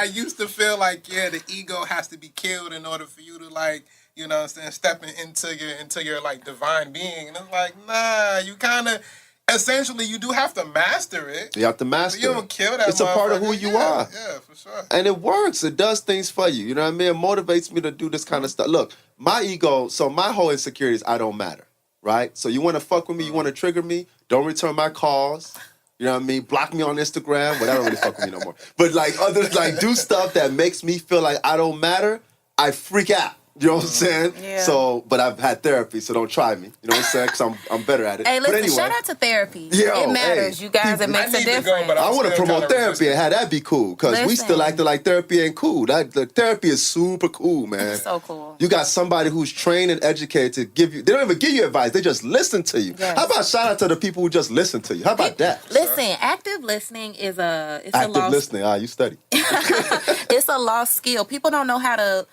used to feel like, yeah, the ego has to be killed in order for you to, like, you know what I'm saying, stepping into your like divine being. And it's like, nah, you kind of essentially, you do have to master it. You have to master it. You don't kill that. It's a part of who you are. Yeah, for sure. And it works. It does things for you. You know what I mean? It motivates me to do this kind of stuff. Look, my ego, so my whole insecurity is I don't matter, right? So you want to fuck with me, you want to trigger me, don't return my calls. You know what I mean? Block me on Instagram. Well, that don't really fuck with me no more. But like others, like do stuff that makes me feel like I don't matter. I freak out. You know what I'm saying? Yeah. So, but I've had therapy, so don't try me. You know what I'm saying? Because I'm better at it. Hey, listen, but anyway, shout out to therapy. Yo, it matters, you guys. It makes a difference. I want to promote therapy and have that be cool, because we still acting like therapy ain't cool. The therapy is super cool, man. It's so cool. You got somebody who's trained and educated to give you. They don't even give you advice. They just listen to you. Yes. How about shout out to the people who just listen to you? How about that? Listen, active listening is active a lost listening. You study. It's a lost skill. People don't know how to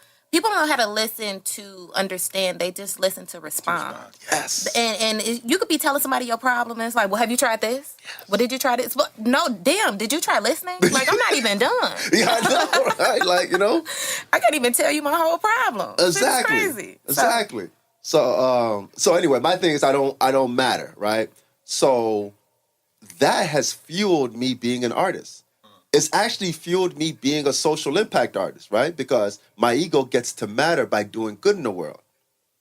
listen to understand. They just listen to respond. Yes. And you could be telling somebody your problem, and it's like, well, have you tried this? Yes. Well, did you try this? Well, no, damn, did you try listening? Like, I'm not even done. Yeah, I know, right? Like, you know. I can't even tell you my whole problem. Exactly. It's crazy. Exactly. So anyway, my thing is I don't matter, right? So that has fueled me being an artist. It's actually fueled me being a social impact artist, right? Because my ego gets to matter by doing good in the world.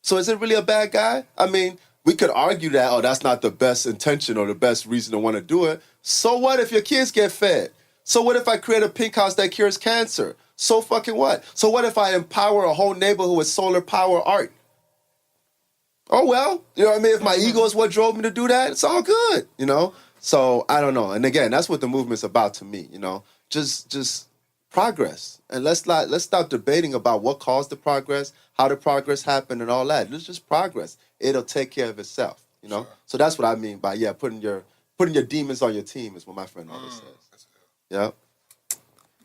So is it really a bad guy? I mean, we could argue that, that's not the best intention or the best reason to want to do it. So what if your kids get fed? So what if I create a pink house that cures cancer? So fucking what? So what if I empower a whole neighborhood with solar power art? Oh, well, you know what I mean? If my ego is what drove me to do that, it's all good, you know? So I don't know. And again, that's what the movement's about to me, you know? Just progress. And let's stop debating about what caused the progress, how the progress happened and all that. Let's just progress. It'll take care of itself. you know. Sure. So that's what I mean by putting your demons on your team is what my friend always says. Yeah.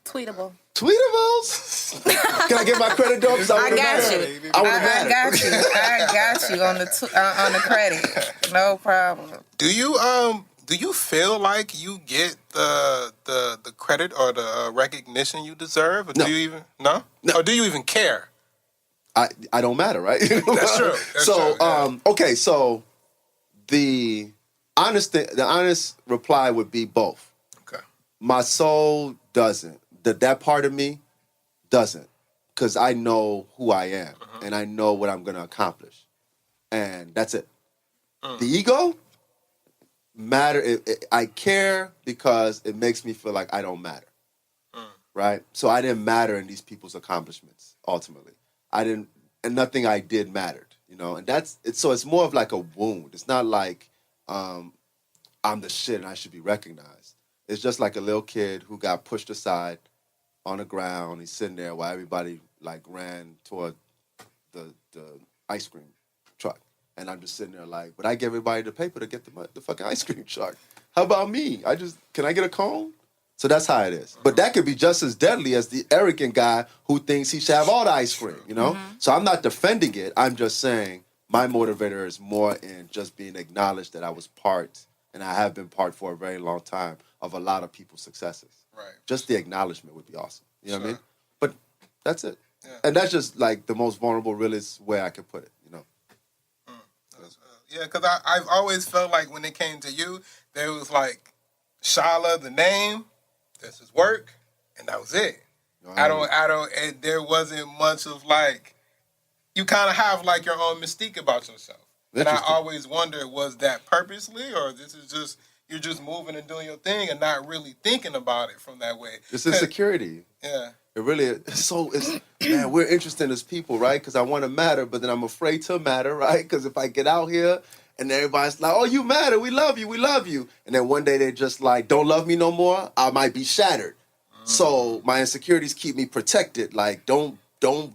Tweetable. Tweetables. Can I get my credit though? I got you. I got you on the credit. No problem. Do you feel like you get the credit or the recognition you deserve, or No. do you even no? Or do you even care? I don't matter, right? That's true. Okay, so the honest reply would be both. Okay. My soul doesn't. That part of me doesn't, because I know who I am and I know what I'm going to accomplish, and that's it. The ego matter. I care because it makes me feel like I don't matter, right? So I didn't matter in these people's accomplishments. Ultimately, I didn't, and nothing I did mattered, you know. And that's it. So it's more of like a wound. It's not like I'm the shit and I should be recognized. It's just like a little kid who got pushed aside on the ground. He's sitting there while everybody like ran toward the ice cream truck. And I'm just sitting there like, but I gave everybody the paper to get the fucking ice cream truck. How about me? Can I get a cone? So that's how it is. But that could be just as deadly as the arrogant guy who thinks he should have all the ice cream, you know? So I'm not defending it. I'm just saying my motivator is more in just being acknowledged that I was part, and I have been part for a very long time, of a lot of people's successes. Right. Just the acknowledgement would be awesome. You know what I mean? But that's it. Yeah. And that's just like the most vulnerable, realest way I could put it, you know? Yeah, because I've always felt like when it came to you, there was like Shala, the name, this is work, and that was it. And there wasn't much of like, you kind of have like your own mystique about yourself. And I always wonder, was that purposely, or this is just, you're just moving and doing your thing and not really thinking about it from that way? It's insecurity. Yeah. It really is. So, man, we're interesting as people, right? Because I want to matter, but then I'm afraid to matter, right? Because if I get out here and everybody's like, oh, you matter, we love you, we love you. And then one day they just like, don't love me no more, I might be shattered. So my insecurities keep me protected. Like, don't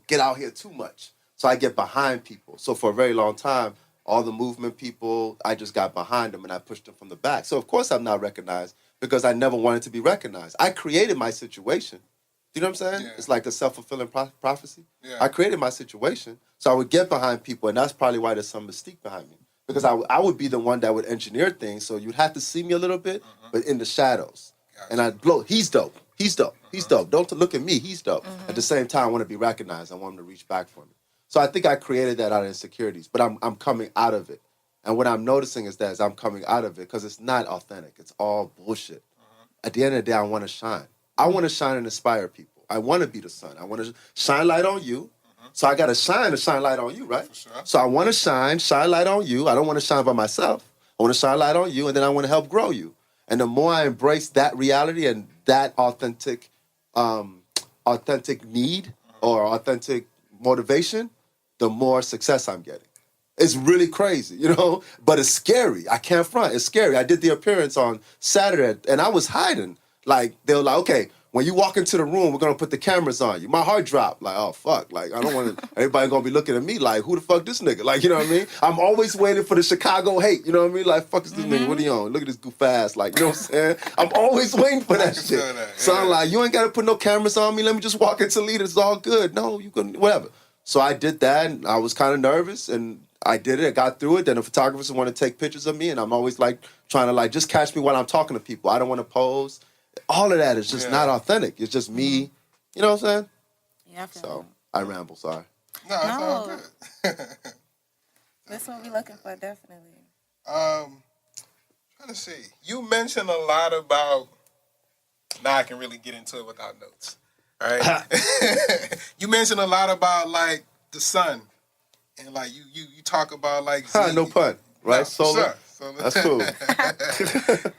get out here too much. So I get behind people. So for a very long time, all the movement people, I just got behind them and I pushed them from the back. So of course I'm not recognized because I never wanted to be recognized. I created my situation. You know what I'm saying? Yeah. It's like a self-fulfilling prophecy. Yeah. I created my situation. So I would get behind people, and that's probably why there's some mystique behind me. Because I would be the one that would engineer things, so you'd have to see me a little bit, but in the shadows. Gotcha. And I'd blow, he's dope, he's dope, he's dope. Don't look at me, he's dope. At the same time, I want to be recognized. I want him to reach back for me. So I think I created that out of insecurities, but I'm coming out of it. And what I'm noticing is that as I'm coming out of it, because it's not authentic, it's all bullshit. At the end of the day, I want to shine. I want to shine and inspire people. I want to be the sun. I want to shine light on you. So I got to shine light on you, right? For sure. So I want to shine light on you. I don't want to shine by myself. I want to shine light on you, and then I want to help grow you. And the more I embrace that reality and that authentic need or authentic motivation, the more success I'm getting. It's really crazy, you know, but it's scary. I can't front. It's scary. I did the appearance on Saturday, and I was hiding. Like, they were like, okay, when you walk into the room, we're going to put the cameras on you. My heart dropped. Like, oh, fuck. Like, I don't want to, everybody going to be looking at me like, who the fuck this nigga? Like, you know what I mean? I'm always waiting for the Chicago hate. You know what I mean? Like, fuck is this nigga? What are you on? Look at this goof ass. Like, you know what I'm saying? I'm always waiting for that shit. So I'm like, you ain't got to put no cameras on me. Let me just walk into lead. It's all good. No, you can, whatever. So I did that, and I was kind of nervous, and I did it. I got through it. Then the photographers want to take pictures of me, and I'm always like trying to like just catch me while I'm talking to people. I don't want to pose. All of that is just not authentic. It's just me. You know what I'm saying? Yeah. So I ramble. Sorry. No, it's all good. That's what we're looking for, definitely. Trying to see. You mentioned a lot about. Now I can really get into it without notes. All right. You mentioned a lot about like the sun, and like you talk about like no pun, right? No, Solar. Sure. That's cool.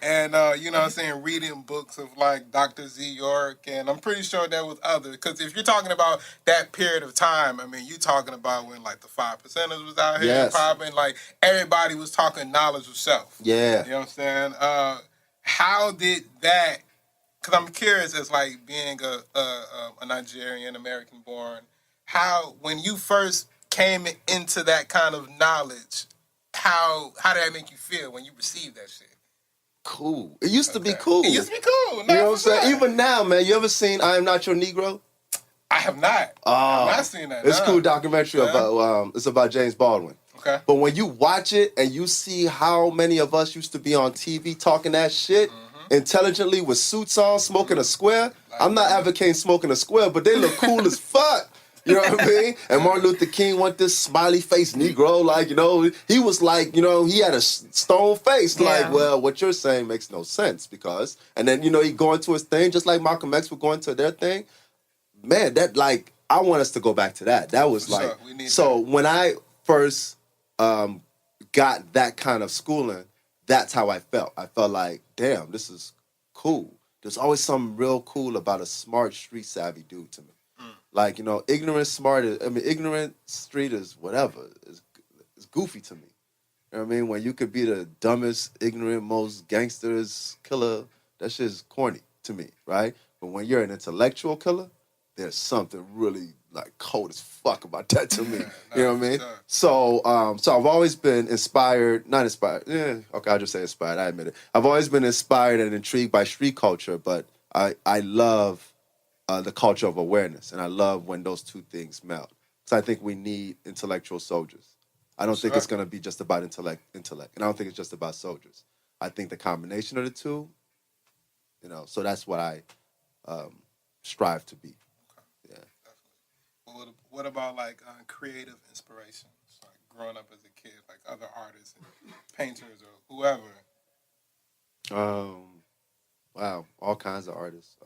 And you know what I'm saying, reading books of like Dr. Z York, and I'm pretty sure there was others. Because if you're talking about that period of time, I mean, you're talking about when like the 5%ers was out here popping, like everybody was talking knowledge of self. Yeah. You know what I'm saying? How did that? Because I'm curious, as like being a Nigerian American born, how when you first came into that kind of knowledge, how did that make you feel when you received that shit? Cool. It used to be cool. It used to be cool. You know what I'm saying? Even now, man. You ever seen I Am Not Your Negro? I have not. I've not seen that. It's a cool documentary about it's about James Baldwin. Okay. But when you watch it and you see how many of us used to be on TV talking that shit intelligently with suits on, smoking a square. I'm not advocating smoking a square, but they look cool as fuck. You know what I mean? And Martin Luther King went this smiley face Negro, like, you know, he was like, you know, he had a stone face. Like, well, what you're saying makes no sense because, and then, you know, he go into his thing, just like Malcolm X would go into their thing. Man, that, like, I want us to go back to that. That was like, so when I first got that kind of schooling, that's how I felt. I felt like, damn, this is cool. There's always something real cool about a smart, street savvy dude to me. Like, you know, ignorant street is whatever. It's goofy to me. You know what I mean? When you could be the dumbest, ignorant, most gangsters killer, that shit is corny to me, right? But when you're an intellectual killer, there's something really like cold as fuck about that to me. You know what I mean? So I've always been not inspired. Yeah, okay, I'll just say inspired. I admit it. I've always been inspired and intrigued by street culture, but I love the culture of awareness, and I love when those two things melt. So I think we need intellectual soldiers. I don't think it's going to be just about intellect, and I don't think it's just about soldiers. I think the combination of the two, you know, so that's what I strive to be. Yeah. Well, what about like creative inspirations, like growing up as a kid, like other artists and painters or whoever? Wow, all kinds of artists.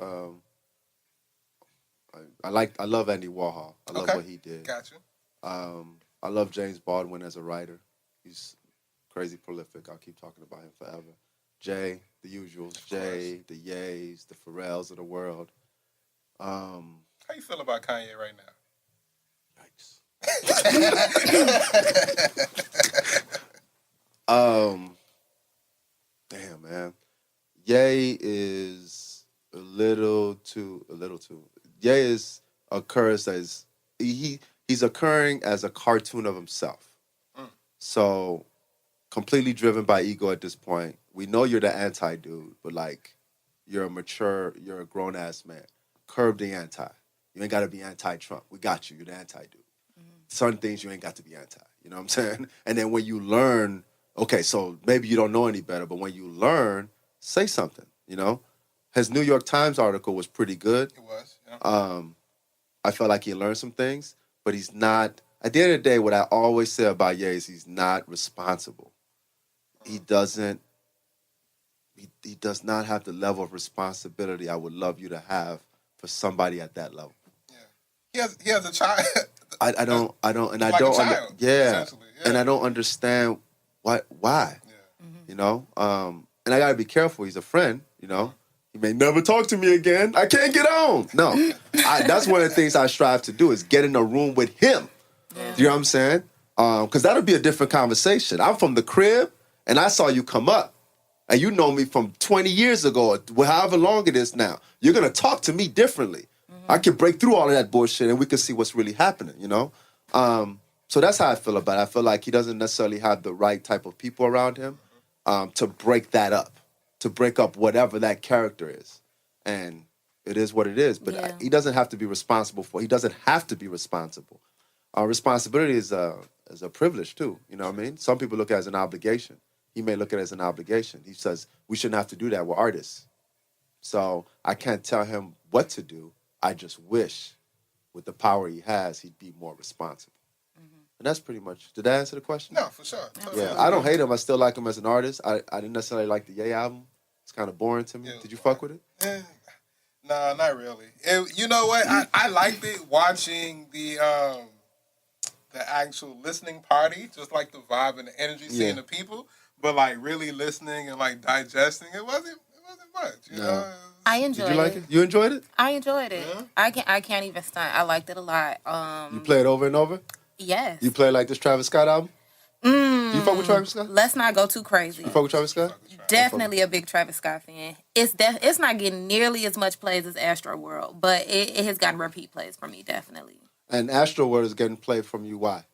I love Andy Warhol. I love what he did. Gotcha. I love James Baldwin as a writer. He's crazy prolific. I'll keep talking about him forever. Jay, the usuals. Jay, the Ye's, the Pharrells of the world. How you feel about Kanye right now? Yikes. Damn, man. Ye is a little too. Ye is occurs as he's occurring as a cartoon of himself. So completely driven by ego at this point. We know you're the anti-dude, but like you're a grown-ass man. Curb the anti. You ain't got to be anti-Trump. We got you. You're the anti-dude. Certain things you ain't got to be anti. You know what I'm saying? And then when you learn, okay, so maybe you don't know any better, but when you learn, say something, you know? His New York Times article was pretty good. It was, yeah. I felt like he learned some things, but he's not, at the end of the day, what I always say about Ye is he's not responsible. He does not have the level of responsibility I would love you to have for somebody at that level. Yeah. He has a child. I don't, and I like don't, a child, yeah, and I don't understand why, Yeah. you know, and I gotta be careful. He's a friend, you know. He may never talk to me again. I can't get on. No, that's one of the things I strive to do is get in a room with him. Yeah. You know what I'm saying? Because that'll be a different conversation. I'm from the crib, and I saw you come up, and you know me from 20 years ago, or however long it is now. You're gonna talk to me differently. I can break through all of that bullshit, and we can see what's really happening. You know? So that's how I feel about it. I feel like he doesn't necessarily have the right type of people around him to break that up. To break up whatever that character is. And it is what it is. But he doesn't have to be responsible for it. He doesn't have to be responsible. Responsibility is a privilege, too. You know what I mean? Some people look at it as an obligation. He may look at it as an obligation. He says, we shouldn't have to do that. We're artists. So I can't tell him what to do. I just wish, with the power he has, he'd be more responsible. And that's pretty much, did that answer the question? No, for sure. Yeah, I don't hate him. I still like him as an artist. I didn't necessarily like the Ye album. It's kind of boring to me. Did you fuck with it? No, not really. You know what? I liked it watching the actual listening party, just like the vibe and the energy, seeing the people. But like really listening and like digesting, it wasn't much. You know? I enjoyed it. Did you like it? You enjoyed it? I enjoyed it. Yeah. I can't even stunt. I liked it a lot. You play it over and over? Yes. You play like this Travis Scott album? Do you fuck with Travis Scott? Let's not go too crazy. You fuck with Travis Scott? Definitely a big Travis Scott fan. It's not getting nearly as much plays as Astro World, but it has gotten repeat plays for me, definitely. And Astro World is getting played from you. Why?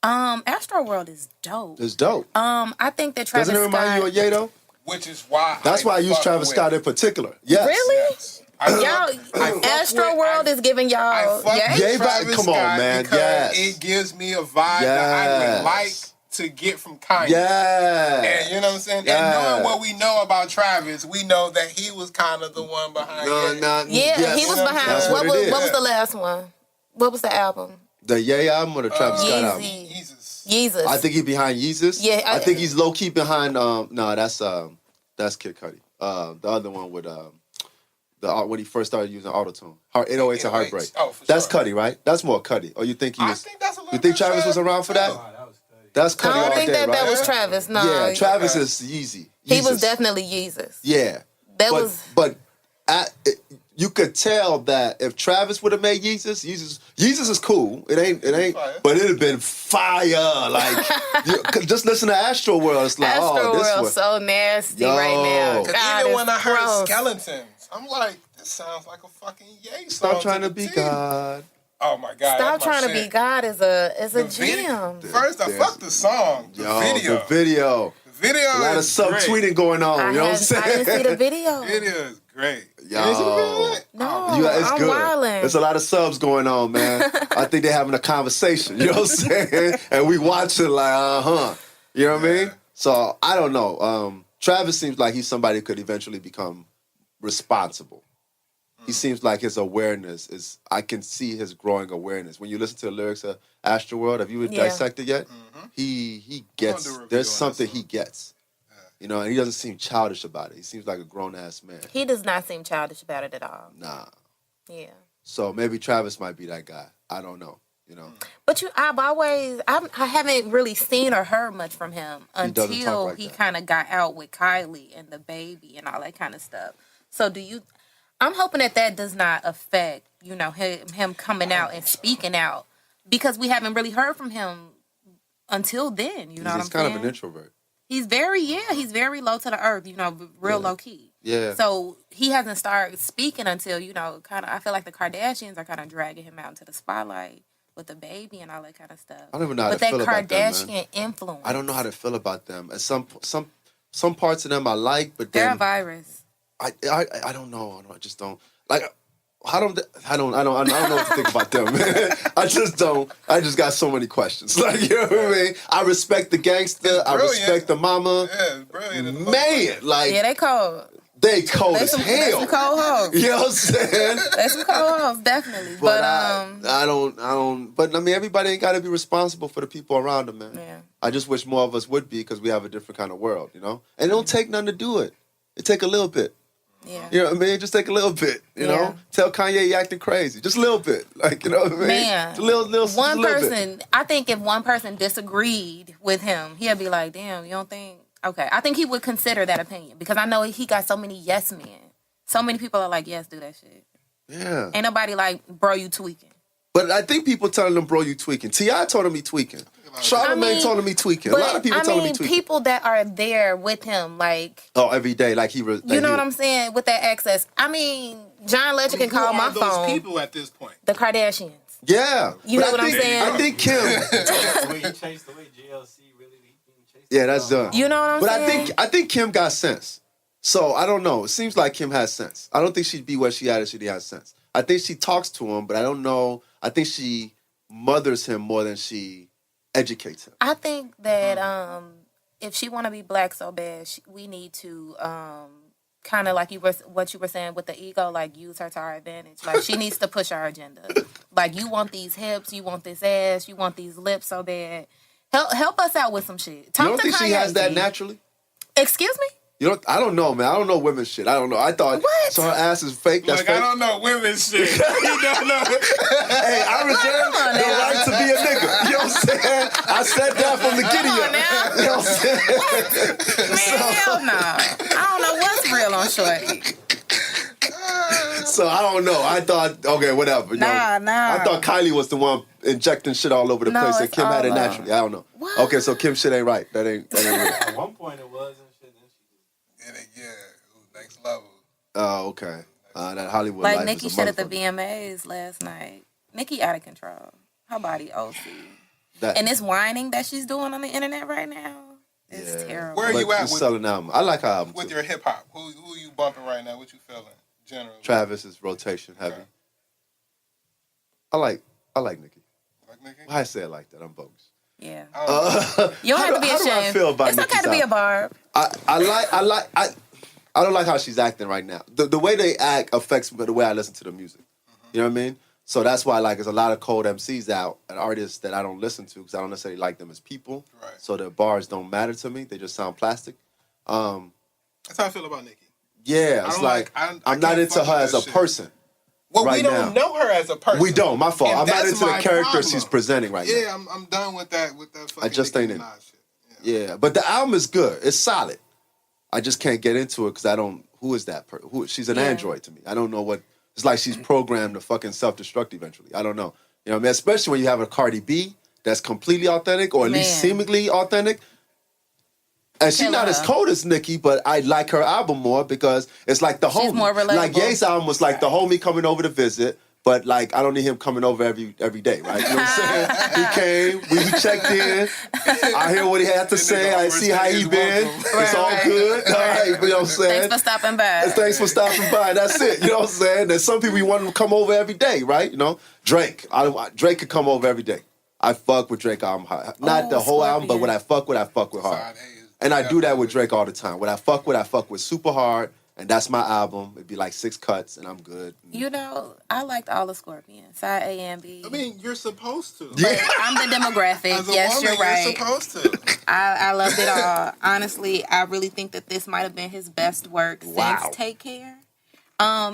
Astro World is dope. It's dope. I think that Travis Doesn't it remind Scott, you of Ye though? Which is why That's why I use fuck Travis with Scott it. in particular. Yes. Really? Yes. I fuck Astro with- World is giving y'all. I fuck Yay? with Yay, Travis come on, Scott man. because Yes. it gives me a vibe that I would like to get from Kanye. Yeah. And you know what I'm saying? Yeah. And knowing what we know about Travis, we know that he was kind of the one behind it. Yeah, he was behind. That's what it is. What was the last one? What was the album? The Ye album or the Travis Scott album? Yeezus. I think he's behind Yeezus. Yeah, I think he's low key behind. No, that's Kid Cudi. The other one with when he first started using autotune. 808s and Heartbreak. Oh, for that's sure. Cudi, right? That's more Cudi. Or you think he was? I think that's a little You think bit Travis was around for that? too. That's Cudi I don't all think day, that right? was Travis. No. Yeah, Travis is Yeezy. He was Yeezus. definitely Yeezus. Yeah. But you could tell that if Travis would have made Yeezus is cool. It ain't. Fire. But it'd have been fire. Like just listen to Astro World. It's like Astro this World's was so nasty Yo. right now. 'Cause God, even it's when I heard gross. Skeletons, I'm like, this sounds like a fucking Ye song. Stop trying to be T. God. Oh my God. Stop that's my trying to shit. be God is a The jam. First, I fuck the song. The video. The video. The video A lot of is great. subtweeting going on. You know what I'm saying? I didn't see the video. Video is great. Yo. You ain't seen the video yet? No, It's I'm good. wilding. There's a lot of subs going on, man. I think they're having a conversation. You know what I'm saying? And we watching like, You know what I mean? So I don't know. Travis seems like he's somebody who could eventually become responsible. He seems like his awareness is. I can see his growing awareness. When you listen to the lyrics of Astroworld, have you dissected yet? Mm-hmm. He gets. do a review There's on something this he one. gets. You know, and he doesn't seem childish about it. He seems like a grown ass man. He does not seem childish about it at all. Nah. Yeah. So maybe Travis might be that guy. I don't know. You know. But I haven't really seen or heard much from him He doesn't talk until like he that. kind of got out with Kylie and the baby and all that kind of stuff. So I'm hoping that does not affect, him coming out and speaking out because we haven't really heard from him until then. You know what I'm He's kind saying? of an introvert. He's very low to the earth, real low key. Yeah. So he hasn't started speaking until, I feel like the Kardashians are kind of dragging him out into the spotlight with the baby and all that kind of stuff. I don't even know how but to feel about them, Kardashian man. influence. I don't know how to feel about them. And some parts of them I like, but They're a then virus. I don't know. I just don't like. I don't know what to think about them, man. I just don't. I just got so many questions. Like, you know what I mean? I respect the gangster. I respect the mama. Yeah, it's brilliant. Man, like Yeah, they cold. they cold They as some hell. cold hoes. You know what I'm saying? They some cold hoes, definitely. But I don't. But I mean, everybody ain't got to be responsible for the people around them, man. Yeah. I just wish more of us would be because we have a different kind of world, you know. And it don't take nothing to do it. It take a little bit. Yeah. You know what I mean? Just take a little bit. You Yeah. know, tell Kanye you acting crazy. Just a little bit. Like, you know what I mean? Man, Just a little one just a little person. bit. I think if one person disagreed with him, he'd be like, "Damn, you don't think?" Okay, I think he would consider that opinion because I know he got so many yes men. So many people are like, "Yes, do that shit." Yeah. Ain't nobody like, "Bro, you tweaking." But I think people telling them, bro, you tweaking. T.I. told him he tweaking. Charlamagne told him he tweaking. A lot of people told him he tweaking. People that are there with him, like, Every day, like he was. you know what I'm saying, with that access. I mean, John Legend can call my those phone. people at this point? The Kardashians. Yeah. You But know what I'm saying? I think Kim. The way he chased the way JLC really chased. Yeah, that's done. You know what I'm But saying? I think Kim got sense. So I don't know. It seems like Kim has sense. I don't think she'd be where she at if she didn't have sense. I think she talks to him, but I don't know. I think she mothers him more than she educates him. I think that if she want to be black so bad, we need to kind of like what you were saying with the ego, like use her to our advantage. Like she needs to push our agenda. Like you want these hips, you want this ass, you want these lips so bad. Help us out with some shit. Talk You don't to think she Kanye, has that G. naturally? Excuse me? You don't. I don't know, man. I don't know women's shit. I don't know. I thought What? so her ass is fake. That's Like, fake. I don't know women's shit. You don't know. Hey, I reserve Come on the now. right to be a nigga. You know what I'm saying? I said that from the giddy Come up. on now. You know what I'm saying? Man, hell no. I don't know what's real on Shorty. So I don't know. I thought, okay, whatever. You know. Nah. I thought Kylie was the one injecting shit all over the No, place, and it's Kim had it all naturally. I don't know. What? Okay, so Kim shit ain't right. That ain't real. At one point it was and shit. Then she Yeah, it was next level. Oh, okay. That Hollywood Like life Nicki is a shit at the motherfucker. VMAs last night. Nicki out of control. Her body OC. That, And this whining that she's doing on the internet right now is Yeah. terrible. Where are you at with with, selling album? I like her album with too. your hip hop? Who you bumping right now? What you feeling generally? Travis is rotation heavy. Okay. I like Nicki. Like Nicki? Why I say it like that? I'm bogus. Yeah. Uh, You don't have to be how do I ashamed. feel about It's okay Nicki's to be a album? barb. I don't like how she's acting right now. The way they act affects the way I listen to the music. You know what I mean? So that's why there's a lot of cold MCs out and artists that I don't listen to because I don't necessarily like them as people. Right. So their bars don't matter to me. They just sound plastic. That's how I feel about Nicki. Yeah, I it's don't like I I'm not can't into fuck her with as that a shit. person. Well, right we don't now. know her as a person. We don't. My fault. And I'm not that's into the my character problem. she's presenting right now. Yeah, I'm done with that fucking just Nicki ain't in. Minaj shit. Yeah, but the album is good. It's solid. I just can't get into it because I don't. Who is that person? She's an Yeah. android to me. I don't know what. It's like she's programmed to fucking self-destruct eventually. I don't know. You know what I mean? Especially when you have a Cardi B that's completely authentic or at least Man. seemingly authentic. And she's Kill not her. as cold as Nicki, but I like her album more because it's like the She's homie. more relatable. Like Ye's album was like the homie coming over to visit, but like I don't need him coming over every day, right? You know what I'm saying? He came, we checked in. I hear what he had to say. I see how he been. It's all Right. good. All right, you know what I'm saying? Thanks for stopping by. Thanks for stopping by. That's it. You know what I'm saying? There's some people you want them to come over every day, right? You know, Drake. Drake could come over every day. I fuck with Drake album. Not the whole album, but what I fuck with hard. Side A is And I do that with definitely- Drake all the time. What I fuck with super hard, and that's my album. It'd be like 6 cuts, and I'm good. You know, I liked all the Scorpions, side A and B. I mean, you're supposed to. Yeah. I'm the demographic. As a Yes, woman, you're right. You're supposed to. I loved it all. Honestly, I really think that this might have been his best work Wow. since Take Care.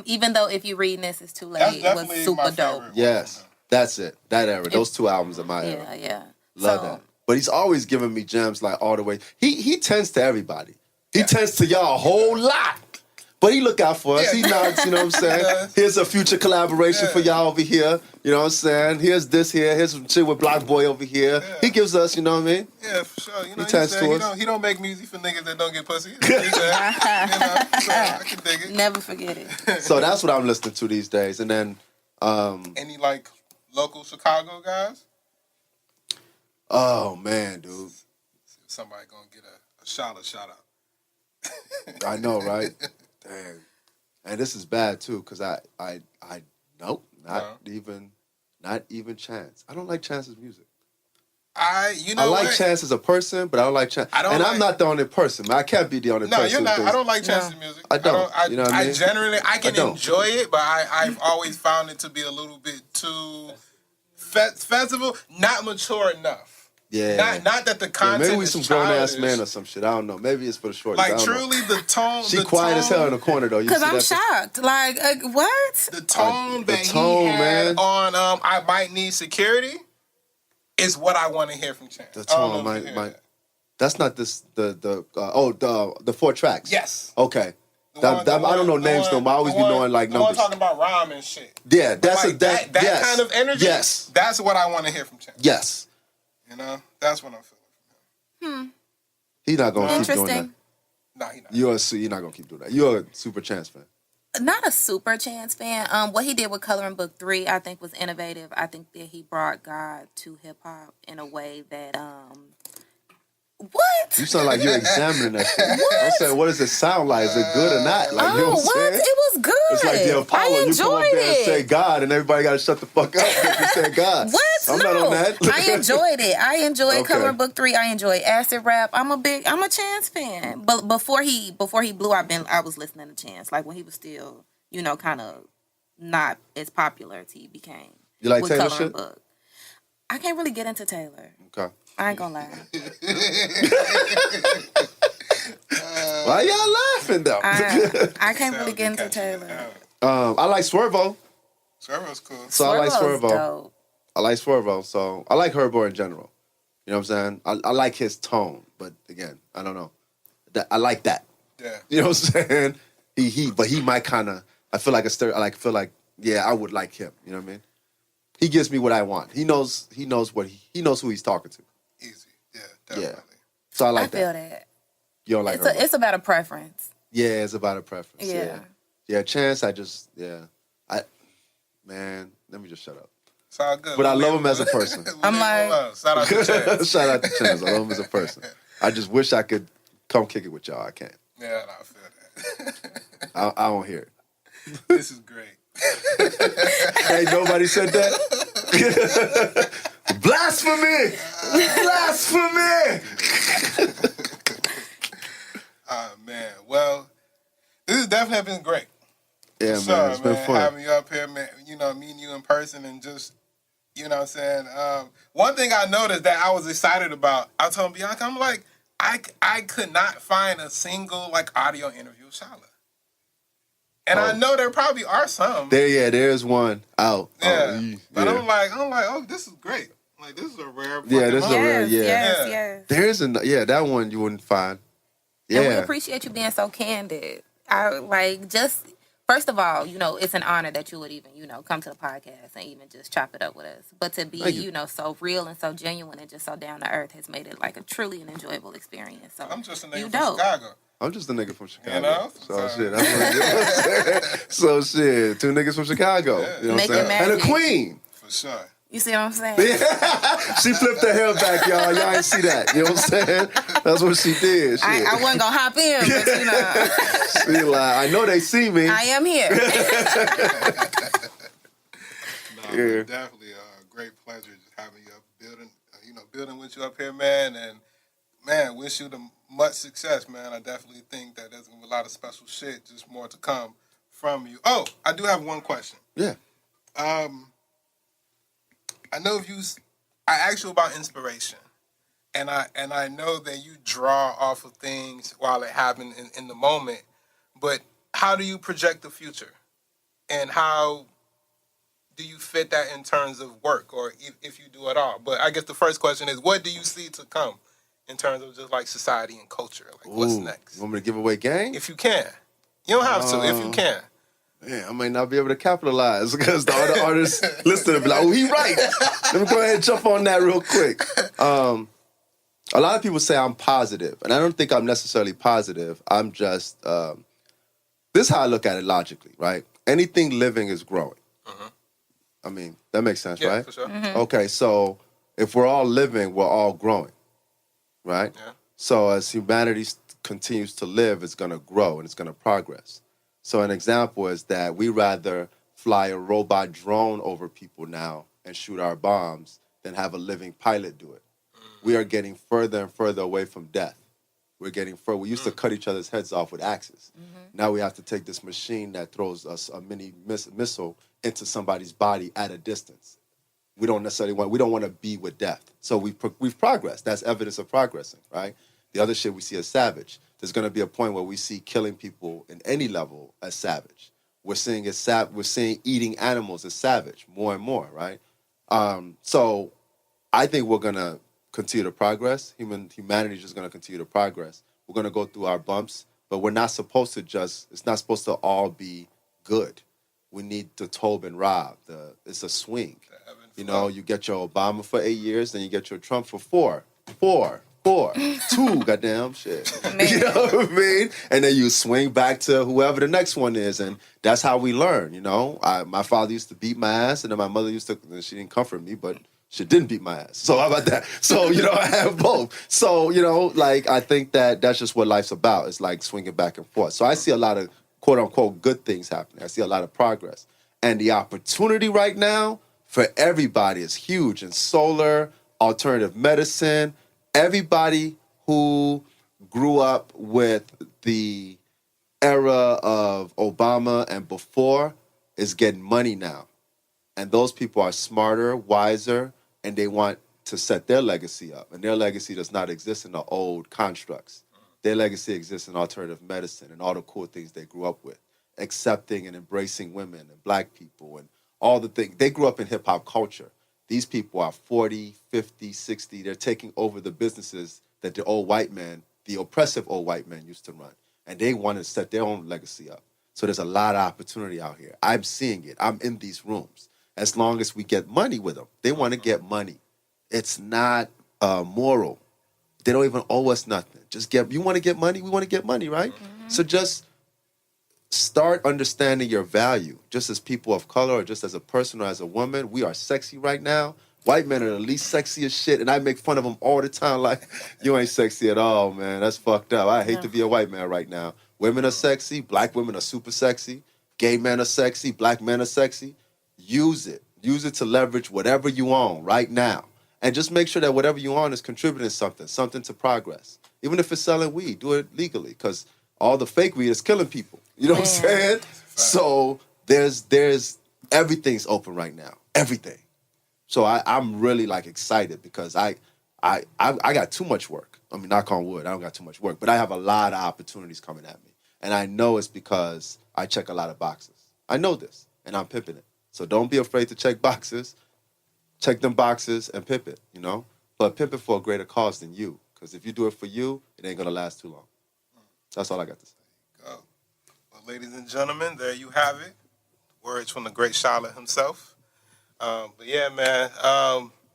Even though if you're reading this, it's too That's late. It was definitely super my dope. favorite one. Yes, that's it. That era. Those 2 albums are my era. Yeah. Love that. But he's always giving me gems like all the way. He tends to everybody. He tends to y'all a whole lot. But he look out for us. Yeah. He nods, you know what I'm saying? Yeah. Here's a future collaboration for y'all over here. You know what I'm saying? Here's this here. Here's some shit with Block Boy over here. Yeah. He gives us, you know what I mean? Yeah, for sure. You know, He tends said to he us. don't make music for niggas that don't get pussy. He said, you know, so I can dig it. Never forget it. So that's what I'm listening to these days. And then, Any like local Chicago guys? oh man, dude. Somebody gonna get a Shala shout out. I know, right? Dang. And this is bad too, because I nope, not even Chance. I don't like Chance's music. You know I like what? Chance as a person, but I don't like Chance. I don't and like- I'm not the only person. I can't be the only No, person. you're not. who I thinks- don't like Chance's music. I don't. You know what I mean? generally, I can don't. enjoy it, but I've always found it to be a little bit too festival, not mature enough. Yeah. Not that the Yeah, content maybe we is some grown ass childish. man or some shit. I don't know. Maybe it's for the short. Like truly, the tone. She the quiet tone, as hell in the corner though. You Because see I'm that? shocked. Like, what? The tone the that tone, he had man. on I Might Need Security is what I want to hear from Chance. The I don't know tone, if you hear my. that. That's not this. The 4 tracks. Yes. Okay. The one- I don't know names no more. I always the be one- knowing like the one numbers. talking about rhyme and shit. Yeah, that's Like that yes, kind of energy. Yes. That's what I want to hear from Chance. Yes. You know, that's what I'm feeling. He's not gonna keep doing that. Interesting. Nah, he not. You're not gonna keep doing that. You're a super Chance fan. Not a super Chance fan. What he did with Coloring Book 3, I think, was innovative. I think that he brought God to hip hop in a way that what? You sound like you're examining that shit. I'm saying, what does it sound like? Is it good or not? Like, you know Oh, what what? I'm saying? It was good. It's like the Apollo. I You come up enjoyed there and say it. God, and everybody got to shut the fuck up if you say God. What? I'm No, not on that. I enjoyed it. I enjoyed Okay. Coloring Book 3. I enjoyed Acid Rap. I'm a Chance fan. But before he blew, I was listening to Chance. Like when he was still, kind of not as popular as he became. You like with Taylor Coloring shit? Book. I can't really get into Taylor. Okay. I ain't gonna lie. Why y'all laughing though? I can't really get into Taylor. I like Swervo. Swervo's cool. So I like Swervo's Swervo. dope. I like Swervo. So I like Herbo in general. You know what I'm saying? I like his tone, but again, I don't know. I like that. Yeah. You know what I'm saying? But he might kind of. I feel like I would like him. You know what I mean? He gives me what I want. He knows who he's talking to. Easy. Yeah, definitely. So I I like feel that. that. You don't like It's, Herbo? it's about a preference. Yeah, it's about a preference. Yeah. Yeah, Chance, let me just shut up. It's all good. But I love him as a person. I'm like, shout out to Chance. Shout out to Chance. I love him as a person. I just wish I could come kick it with y'all. I can't. Yeah, I feel that. I don't hear it. This is great. Hey, nobody said that? Blasphemy! Blasphemy! Man. Well, this has definitely been great. Yeah, For man. It's been fun. Having you up here, man, meeting you in person and just, you know what I'm saying? One thing I noticed that I was excited about, I told Bianca, I'm like, I could not find a single, audio interview with Shala. And I know there probably are some. There's one out. Yeah. But I'm like, oh, this is great. Like, this is a rare. Yeah, this is a rare. Yes. There's that one you wouldn't find. Yeah. And we appreciate you being so candid. First of all, it's an honor that you would even, come to the podcast and even just chop it up with us. But to be, so real and so genuine and just so down to earth has made it a truly an enjoyable experience. So I'm just a nigga from Chicago. I'm just a nigga from Chicago. You know? So shit, that's what it is. So shit, 2 niggas from Chicago. You know what I'm saying? And a queen. For sure. You see what I'm saying? She flipped her hair back, y'all. Y'all ain't see that. You know what I'm saying? That's what she did. Shit. I wasn't going to hop in, but She like, I know they see me. I am here. Definitely a great pleasure just having you up, building with you up here, man. And, man, wish you the much success, man. I definitely think that there's going to be a lot of special shit, just more to come from you. Oh, I do have one question. Yeah. I know I asked you about inspiration, and I know that you draw off of things while it happened in the moment, but how do you project the future, and how do you fit that in terms of work, or if you do at all? But I guess the first question is, what do you see to come in terms of just society and culture? What's next? You want me to give away game? If you can. You don't have to, if you can. Man, I might not be able to capitalize because the other artists listening be like, oh, he right. Let me go ahead and jump on that real quick. A lot of people say I'm positive, and I don't think I'm necessarily positive. I'm just, this is how I look at it logically, right? Anything living is growing. I mean, that makes sense, Yeah, right? for sure. Okay, so if we're all living, we're all growing, right? Yeah. So as humanity continues to live, it's going to grow and it's going to progress. So an example is that we rather fly a robot drone over people now and shoot our bombs than have a living pilot do it. We are getting further and further away from death. We're getting further. We used to cut each other's heads off with axes. Now we have to take this machine that throws us a mini missile into somebody's body at a distance. We don't want to be with death. So we've progressed. That's evidence of progressing, right? The other shit we see as savage. There's going to be a point where we see killing people in any level as savage. We're seeing eating animals as savage more and more, right? So I think we're going to continue to progress. Humanity is just going to continue to progress. We're going to go through our bumps, but we're not supposed to it's not supposed to all be good. We need the Tobe and Rob. It's a swing. You get your Obama for 8 years, then you get your Trump for 4. 2, goddamn shit. You know what I mean? And then you swing back to whoever the next one is, and that's how we learn, my father used to beat my ass, and then my mother she didn't comfort me, but she didn't beat my ass. So how about that? So, I have both. So, I think that's just what life's about. It's like swinging back and forth. So I see a lot of quote-unquote good things happening. I see a lot of progress. And the opportunity right now for everybody is huge in solar, alternative medicine. Everybody who grew up with the era of Obama and before is getting money now. And those people are smarter, wiser, and they want to set their legacy up. And their legacy does not exist in the old constructs. Their legacy exists in alternative medicine and all the cool things they grew up with, accepting and embracing women and black people and all the things. They grew up in hip-hop culture. These people are 40, 50, 60. They're taking over the businesses that the oppressive old white men used to run. And they want to set their own legacy up. So there's a lot of opportunity out here. I'm seeing it. I'm in these rooms. As long as we get money with them. They want to get money. It's not moral. They don't even owe us nothing. You want to get money? We want to get money, right? So just start understanding your value. Just as people of color or just as a person or as a woman, we are sexy right now. White men are the least sexy as shit, and I make fun of them all the time like, you ain't sexy at all, man. That's fucked up. I hate to be a white man right now. Women are sexy. Black women are super sexy. Gay men are sexy. Black men are sexy. Use it. Use it to leverage whatever you own right now. And just make sure that whatever you own is contributing something to progress. Even if it's selling weed, do it legally, because all the fake weed is killing people. You know what I'm saying? So there's everything's open right now. Everything. So I'm really like excited because I got too much work. I mean, knock on wood, I don't got too much work, but I have a lot of opportunities coming at me. And I know it's because I check a lot of boxes. I know this, and I'm pimping it. So don't be afraid to check boxes. Check them boxes and pimp it, you know? But pimp it for a greater cause than you. Because if you do it for you, it ain't going to last too long. That's all I got to say. Go. Well, ladies and gentlemen, there you have it. Words from the great Shala himself. But yeah, man,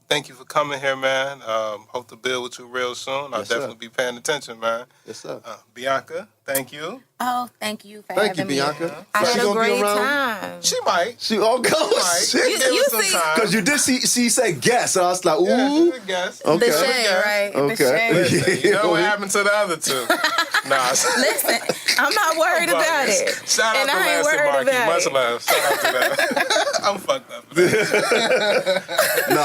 thank you for coming here, man. Hope to build with you real soon. I'll definitely be paying attention, man. Yes, sir. Bianca, thank you. Oh, thank you for Thank you, having Bianca. me. I had a great time. She might. Oh, go. You see, because you did see you say guess. So I was like, ooh. Yeah, she's a guest. Okay. the shade, right? Okay. The shade. Listen, you know what happened to the other two? Nah. Listen, I'm not worried about it. Shout out And to I ain't Lassie worried Markey. about Much it. love. Shout out to that. I'm fucked up. No,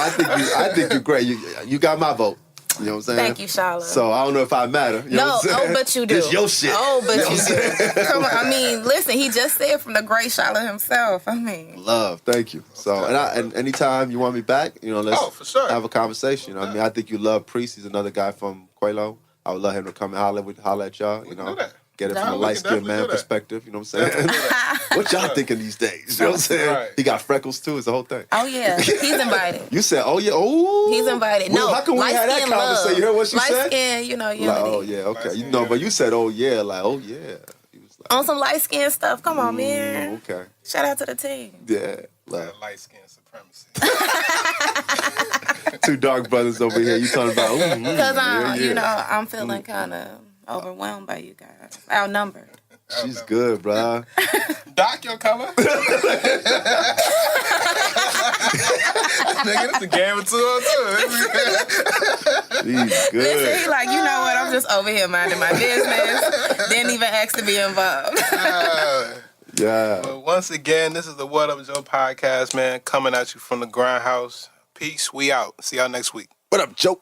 I think you're great. You got my vote. You know what I'm saying? Thank you, Shala. So I don't know if I matter. You know what I'm saying? but you do. It's your shit. Oh, but You know you what I'm saying? do. Come on, I mean, listen, he just said from the great Shala himself. I mean, Love, thank you. So and anytime you want me back, you know, let's for sure. have a conversation. You know what I mean? I think you love Priest. He's another guy from Qualo. I would love him to come and holler at y'all. You know, get it from a light skinned man perspective. You know what I'm saying? What y'all thinking these days? You know what I'm saying? Right. He got freckles too. It's the whole thing. oh yeah, he's invited. You said, oh yeah, oh. He's invited. Well, No, how come we had that light-skin love. conversation? You heard what she light said? Skin, you know, unity. Like, oh yeah, okay. You know, but you said, oh yeah, like, oh yeah. He was like, On some light skin stuff. Come on, man. okay. Shout out to the team. Yeah. Love. Light skin supremacy. Two dark brothers over here. You talking about? Because you know, I'm feeling kind of overwhelmed by you guys, outnumbered. She's good, bruh. Doc, your color? Nigga, this a game of 202. She's good. Listen, he like, you know what? I'm just over here minding my business. Didn't even ask to be involved. Yeah. Well, once again, this is the What Up Joe podcast, man, coming at you from the Grindhouse. Peace. We out. See y'all next week. What up, Joe?